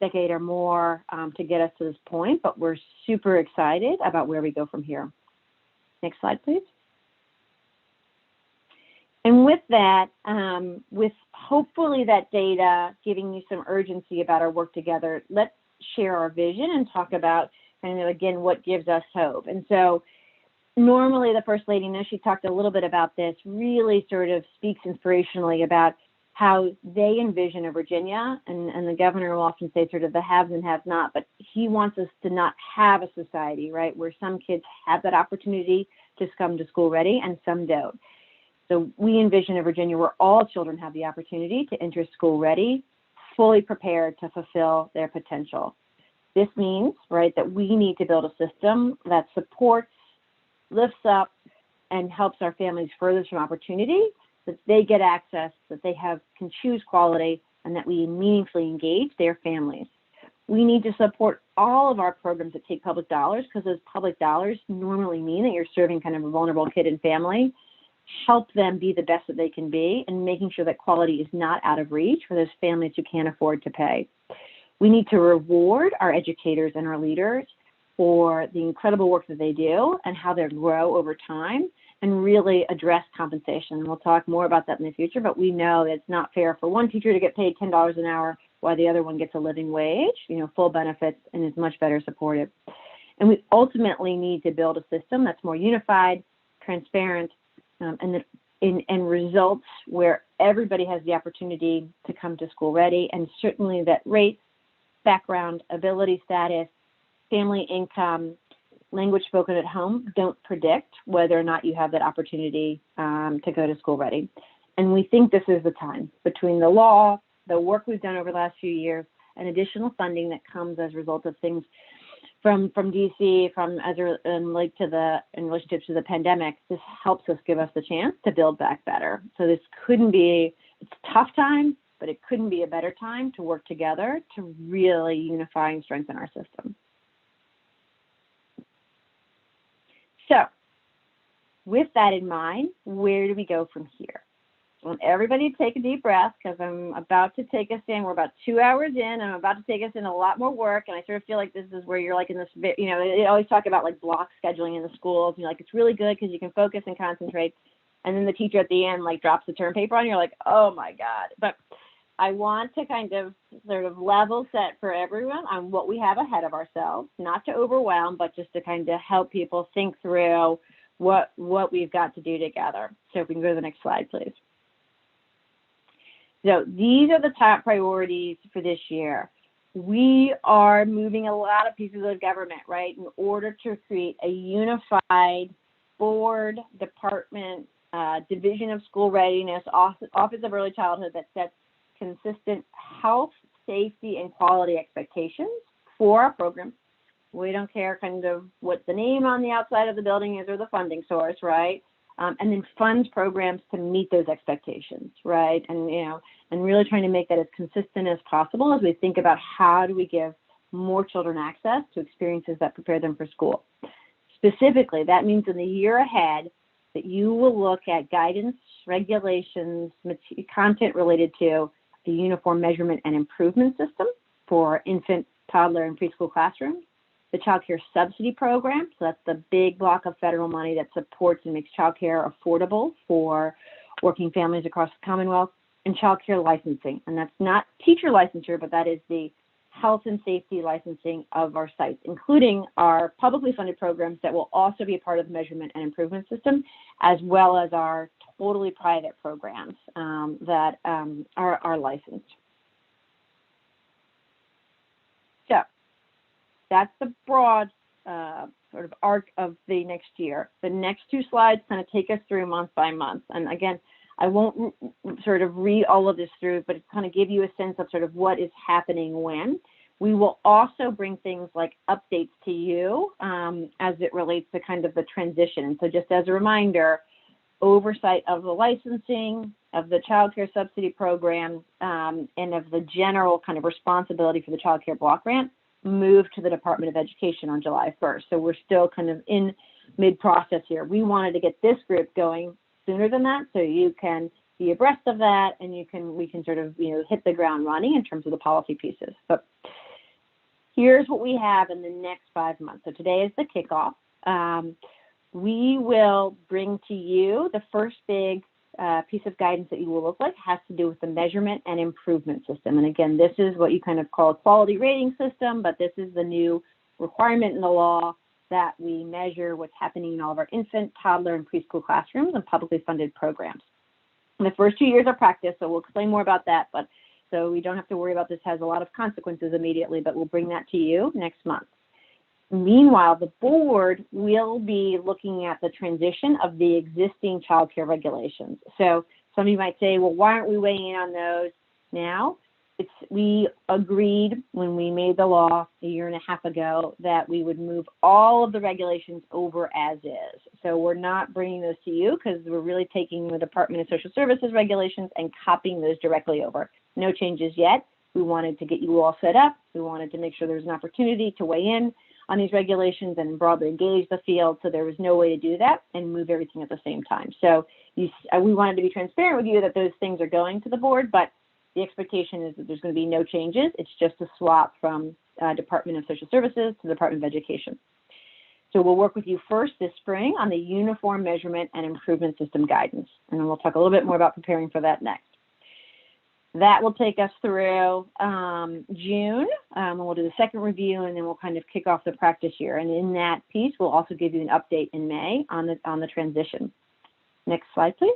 decade or more to get us to this point, but we're super excited about where we go from here. Next slide, please. And with that, with hopefully that data giving you some urgency about our work together, let's share our vision and talk about kind of, again, what gives us hope. And so normally the First Lady, now she talked a little bit about this, really sort of speaks inspirationally about how they envision a Virginia, and the governor will often say sort of the haves and have not, but he wants us to not have a society, right, where some kids have that opportunity to come to school ready and some don't. So we envision a Virginia where all children have the opportunity to enter school ready, fully prepared to fulfill their potential. This means, right, that we need to build a system that supports, lifts up, and helps our families furthest from opportunity, that they get access, that they can choose quality, and that we meaningfully engage their families. We need to support all of our programs that take public dollars, because those public dollars normally mean that you're serving kind of a vulnerable kid and family. Help them be the best that they can be, and making sure that quality is not out of reach for those families who can't afford to pay. We need to reward our educators and our leaders for the incredible work that they do and how they grow over time, and really address compensation. And we'll talk more about that in the future, but we know that it's not fair for one teacher to get paid $10 an hour while the other one gets a living wage, full benefits, and is much better supported. And we ultimately need to build a system that's more unified, transparent, and results where everybody has the opportunity to come to school ready, and certainly that race, background, ability status, family income, language spoken at home don't predict whether or not you have that opportunity to go to school ready. And we think this is the time, between the law, the work we've done over the last few years, and additional funding that comes as a result of things from DC, in relationship to the pandemic. This helps us, give us the chance to build back better. So this it's a tough time, but it couldn't be a better time to work together to really unify and strengthen our system. So with that in mind, where do we go from here? I want everybody to take a deep breath, because I'm about to take us in. We're about 2 hours in. I'm about to take us in a lot more work. And I sort of feel like this is where you're like in this, they always talk about like block scheduling in the schools. Like, it's really good because you can focus and concentrate. And then the teacher at the end like drops the term paper on you. You're like, oh my God. But I want to kind of sort of level set for everyone on what we have ahead of ourselves, not to overwhelm, but just to kind of help people think through what we've got to do together. So if we can go to the next slide, please. So these are the top priorities for this year. We are moving a lot of pieces of government, right, in order to create a unified board, department, division of school readiness, Office of Early Childhood that sets consistent health, safety, and quality expectations for our programs. We don't care kind of what the name on the outside of the building is or the funding source, right? And then funds programs to meet those expectations, right? And and really trying to make that as consistent as possible as we think about how do we give more children access to experiences that prepare them for school. Specifically, that means in the year ahead that you will look at guidance, regulations, content related to the Uniform Measurement and Improvement System for infant, toddler, and preschool classrooms, the child care subsidy program, so that's the big block of federal money that supports and makes child care affordable for working families across the Commonwealth, and child care licensing. And that's not teacher licensure, but that is the health and safety licensing of our sites, including our publicly funded programs that will also be a part of the measurement and improvement system, as well as our totally private programs that are licensed. So that's the broad sort of arc of the next year. The next two slides kind of take us through month by month. And again, I won't sort of read all of this through, but kind of give you a sense of sort of what is happening when. We will also bring things like updates to you as it relates to kind of the transition. And so just as a reminder, oversight of the licensing, of the child care subsidy program, and of the general kind of responsibility for the child care block grant moved to the Department of Education on July 1st. So we're still kind of in mid-process here. We wanted to get this group going sooner than that, so you can be abreast of that, and we can sort of hit the ground running in terms of the policy pieces. But here's what we have in the next 5 months. So today is the kickoff. We will bring to you the first big piece of guidance that you will look like has to do with the measurement and improvement system. And again, this is what you kind of call a quality rating system, but this is the new requirement in the law that we measure what's happening in all of our infant, toddler, and preschool classrooms and publicly funded programs. And the first 2 years are practice, so we'll explain more about that, but so we don't have to worry about this has a lot of consequences immediately, but we'll bring that to you next month. Meanwhile, the board will be looking at the transition of the existing child care regulations. So some of you might say, well, why aren't we weighing in on those now? We agreed when we made the law a year and a half ago that we would move all of the regulations over as is. So we're not bringing those to you because we're really taking the Department of Social Services regulations and copying those directly over. No changes yet. We wanted to get you all set up. We wanted to make sure there's an opportunity to weigh in on these regulations and broadly engage the field. So there was no way to do that and move everything at the same time. So we wanted to be transparent with you that those things are going to the board, but the expectation is that there's going to be no changes. It's just a swap from Department of Social Services to the Department of Education. So we'll work with you first this spring on the Uniform Measurement and Improvement System guidance. And then we'll talk a little bit more about preparing for that next. That will take us through June, and we'll do the second review, and then we'll kind of kick off the practice year. And in that piece, we'll also give you an update in May on the transition. Next slide, please.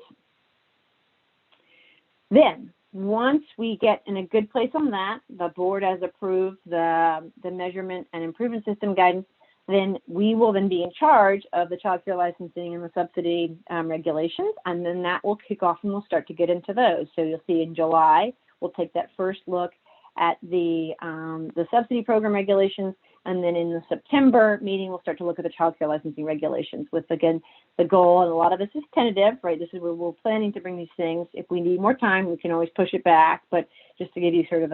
Then, once we get in a good place on that, the board has approved the measurement and improvement system guidance, then we will then be in charge of the child care licensing and the subsidy regulations, and then that will kick off and we'll start to get into those. So you'll see in July, we'll take that first look at the subsidy program regulations, and then in the September meeting, we'll start to look at the child care licensing regulations with, again, the goal, and a lot of this is tentative, right? This is where we're planning to bring these things. If we need more time, we can always push it back, but just to give you sort of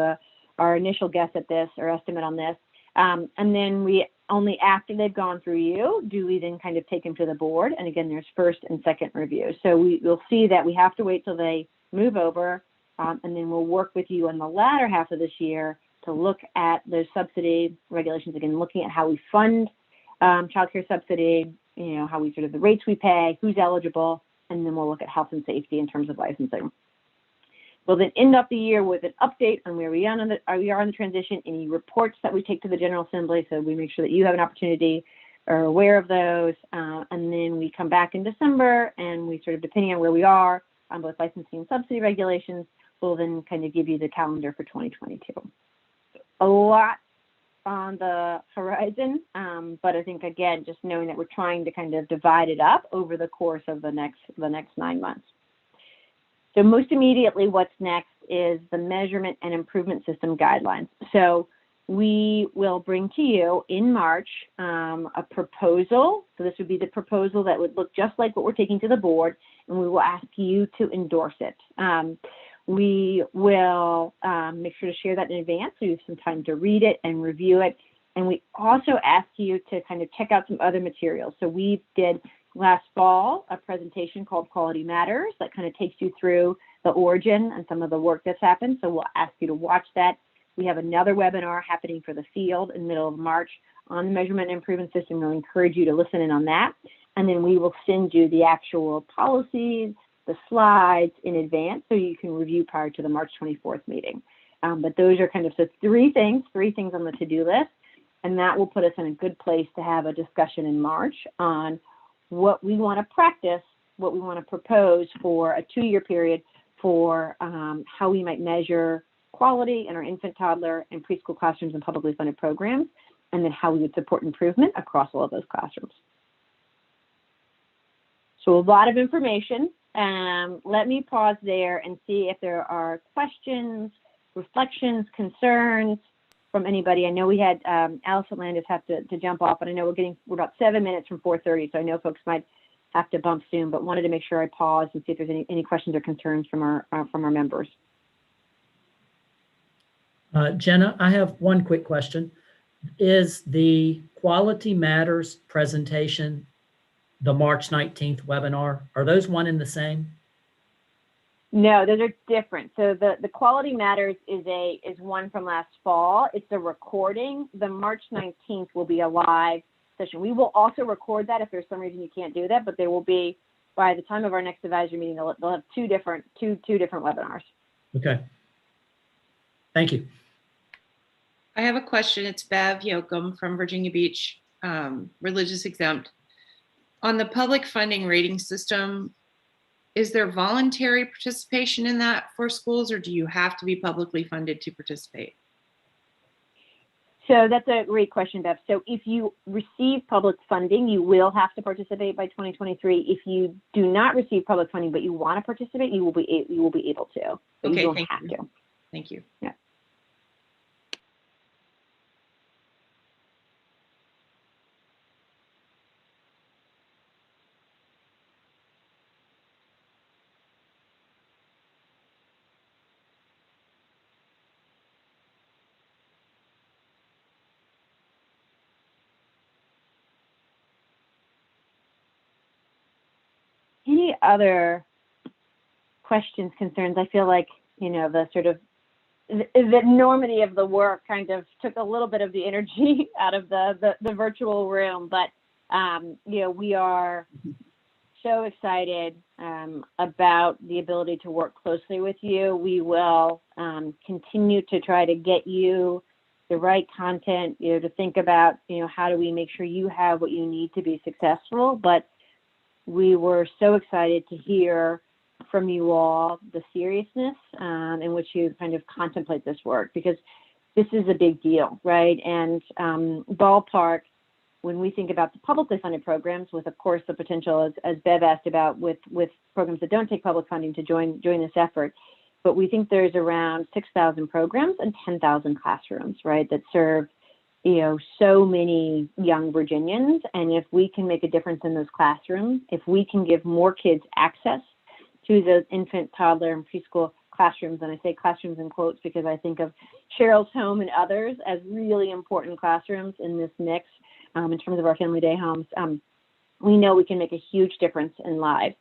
our initial guess at this or estimate on this. And then we only after they've gone through you do we then kind of take them to the board. And again, there's first and second review. So we'll see that we have to wait till they move over, and then we'll work with you in the latter half of this year to look at those subsidy regulations, again, looking at how we fund child care subsidy, how we sort of the rates we pay, who's eligible, and then we'll look at health and safety in terms of licensing. We'll then end up the year with an update on where we are on the transition, any reports that we take to the General Assembly, so we make sure that you have an opportunity or are aware of those, and then we come back in December and we sort of, depending on where we are on both licensing and subsidy regulations, we'll then kind of give you the calendar for 2022. A lot on the horizon, but I think, again, just knowing that we're trying to kind of divide it up over the course of the next 9 months. So most immediately, what's next is the measurement and improvement system guidelines. So we will bring to you in March a proposal. So this would be the proposal that would look just like what we're taking to the board, and we will ask you to endorse it. We will make sure to share that in advance so you have some time to read it and review it. And we also ask you to kind of check out some other materials. So we did last fall a presentation called Quality Matters that kind of takes you through the origin and some of the work that's happened. So we'll ask you to watch that, We have another webinar happening for the field in the middle of March on the measurement and improvement system. We'll encourage you to listen in on that. And then we will send you the actual policies, the slides in advance so you can review prior to the March 24th meeting. But those are kind of three things on the to-do list. And that will put us in a good place to have a discussion in March on what we want to practice, what we want to propose for a 2-year period for how we might measure quality in our infant, toddler, and preschool classrooms and publicly funded programs, and then how we would support improvement across all of those classrooms. So a lot of information. Let me pause there and see if there are questions, reflections, concerns from anybody. I know we had Allison Landis have to jump off, and I know we're about 7 minutes from 4:30, so I know folks might have to bump soon, but wanted to make sure I pause and see if there's any questions or concerns from our members. Jenna, I have one quick question. Is the Quality Matters presentation the March 19th webinar? Are those one and the same? No, those are different. So the Quality Matters is one from last fall. It's a recording. The March 19th will be a live session. We will also record that if there's some reason you can't do that, but there will be, by the time of our next advisory meeting, they'll have two different webinars. Okay. Thank you. I have a question. It's Bev Yoakam from Virginia Beach, religious exempt. On the public funding rating system, is there voluntary participation in that for schools, or do you have to be publicly funded to participate? So that's a great question, Bev. So if you receive public funding, you will have to participate by 2023. If you do not receive public funding, but you want to participate, you will be able to. But Okay, you don't thank have you. to. Thank you. Yeah. Any other questions, concerns? I feel like, the sort of the enormity of the work kind of took a little bit of the energy out of the virtual room, but we are so excited about the ability to work closely with you. We will continue to try to get you the right content, to think about, how do we make sure you have what you need to be successful. But we were so excited to hear from you all the seriousness in which you kind of contemplate this work, because this is a big deal, right? And ballpark, when we think about the publicly funded programs, with of course the potential, as Bev asked about, with programs that don't take public funding to join this effort, but we think there's around 6,000 programs and 10,000 classrooms, right, that serve so many young Virginians. And if we can make a difference in those classrooms, if we can give more kids access to those infant, toddler, and preschool classrooms, and I say classrooms in quotes because I think of Cheryl's home and others as really important classrooms in this mix in terms of our family day homes, we know we can make a huge difference in lives.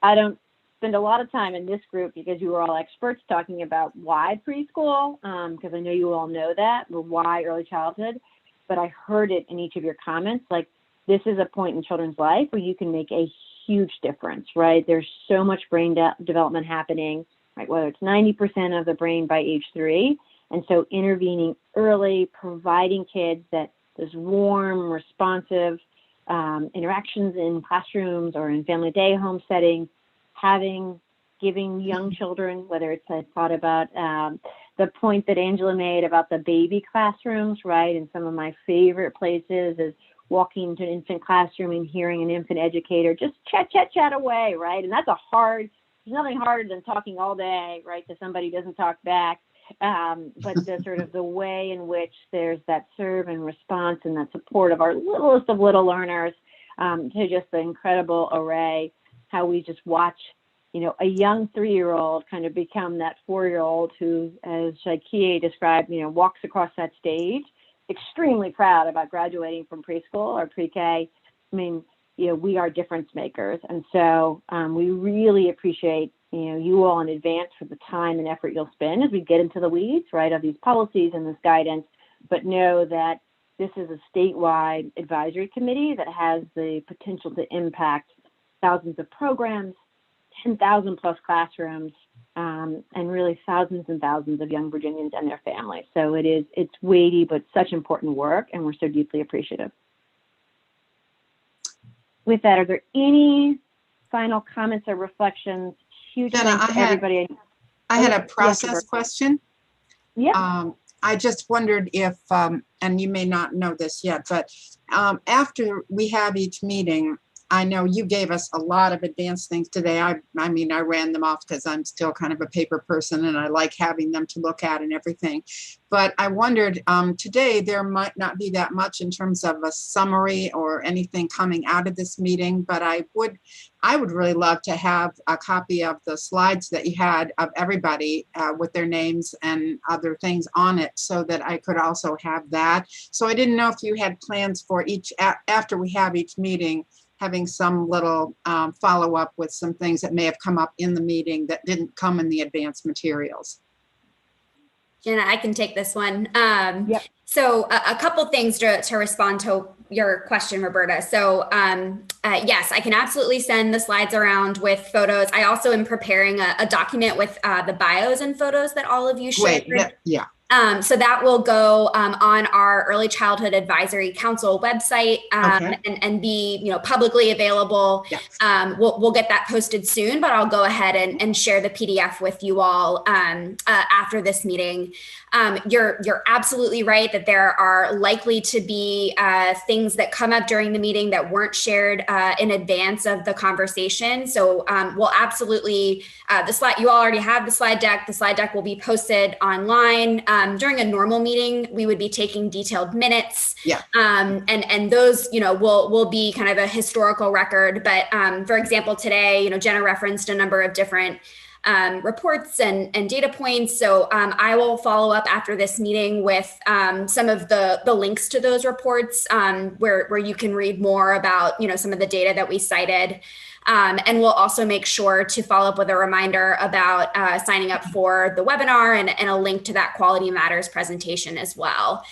I don't spend a lot of time in this group because you are all experts talking about why preschool, because I know you all know that, or why early childhood, but I heard it in each of your comments, like this is a point in children's life where you can make a huge difference, right? There's so much brain development happening, right? Whether it's 90% of the brain by age 3. And so intervening early, providing kids that those warm, responsive interactions in classrooms or in family day home settings, giving young children, whether it's, I thought about the point that Angela made about the baby classrooms, right? And some of my favorite places is walking into an infant classroom and hearing an infant educator just chat away, right? And that's there's nothing harder than talking all day, right, to somebody who doesn't talk back. But the sort of the way in which there's that serve and response and that support of our littlest of little learners, to just the incredible array, how we just watch, a young 3-year-old kind of become that 4-year-old who, as Shaye described, walks across that stage, extremely proud about graduating from preschool or pre-K. I mean, we are difference makers. And so we really appreciate, you all in advance for the time and effort you'll spend as we get into the weeds, right, of these policies and this guidance, but know that this is a statewide advisory committee that has the potential to impact thousands of programs, 10,000 plus classrooms, and really thousands and thousands of young Virginians and their families. So it's weighty, but such important work, and we're so deeply appreciative. With that, are there any final comments or reflections? Huge thanks to everybody. I had a process question. Yeah. I just wondered if, and you may not know this yet, but after we have each meeting, I know you gave us a lot of advanced things today. I mean, I ran them off because I'm still kind of a paper person and I like having them to look at and everything. But I wondered, today there might not be that much in terms of a summary or anything coming out of this meeting, but I would really love to have a copy of the slides that you had of everybody with their names and other things on it so that I could also have that. So I didn't know if you had plans for each, after we have each meeting, having some little follow-up with some things that may have come up in the meeting that didn't come in the advanced materials. Gina, I can take this one. So a couple things to respond to your question, Roberta. So yes, I can absolutely send the slides around with photos. I also am preparing a document with the bios and photos that all of you shared. Yeah. So that will go on our Early Childhood Advisory Council website and be publicly available. Yes. We'll get that posted soon, but I'll go ahead and share the PDF with you all after this meeting. You're absolutely right that there are likely to be things that come up during the meeting that weren't shared in advance of the conversation. So we'll absolutely, you all already have the slide deck. The slide deck will be posted online. During a normal meeting, we would be taking detailed minutes. Yeah. And those, will be kind of a historical record. But for example, today, Jenna referenced a number of different reports and data points. So I will follow up after this meeting with some of the links to those reports where you can read more about, some of the data that we cited. And we'll also make sure to follow up with a reminder about signing up for the webinar and a link to that Quality Matters presentation as well.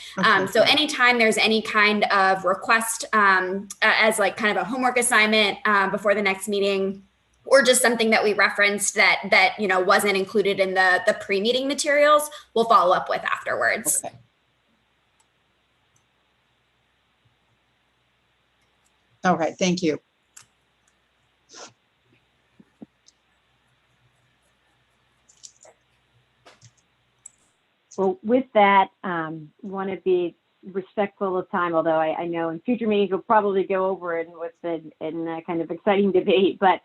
So anytime there's any kind of request as like kind of a homework assignment before the next meeting, or just something that we referenced that wasn't included in the pre-meeting materials, we'll follow up with afterwards. Okay. All right, thank you. Well, with that, want to be respectful of time, although I know in future meetings we'll probably go over it in a kind of exciting debate. But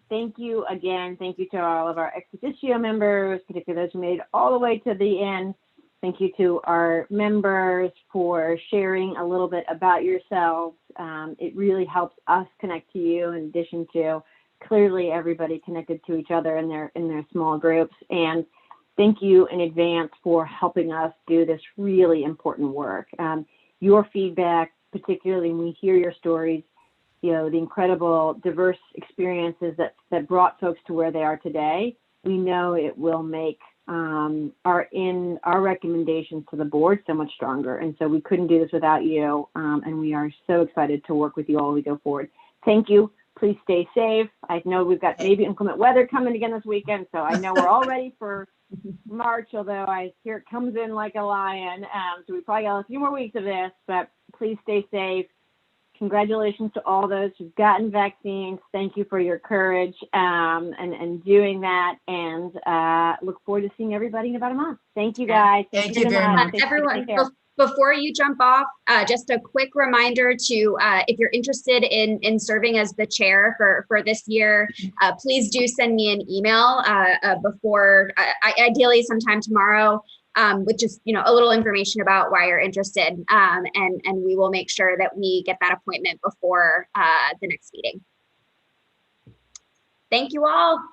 thank you again. Thank you to all of our ex officio members, particularly those who made it all the way to the end. Thank you to our members for sharing a little bit about yourselves. It really helps us connect to you in addition to clearly everybody connected to each other in their small groups. And thank you in advance for helping us do this really important work. Your feedback, particularly when we hear your stories, the incredible diverse experiences that brought folks to where they are today, we know it will make our recommendations to the board so much stronger. And so we couldn't do this without you. And we are so excited to work with you all as we go forward. Thank you. Please stay safe. I know we've got maybe inclement weather coming again this weekend. So I know we're all ready for March, although I hear it comes in like a lion. So we probably got a few more weeks of this, but please stay safe. Congratulations to all those who've gotten vaccines. Thank you for your courage and doing that. And look forward to seeing everybody in about a month. Thank you, guys. Thank you very much. Everyone, before you jump off, just a quick reminder to, if you're interested in serving as the chair for this year, please do send me an email before, ideally sometime tomorrow, with just a little information about why you're interested, and we will make sure that we get that appointment before the next meeting. Thank you all.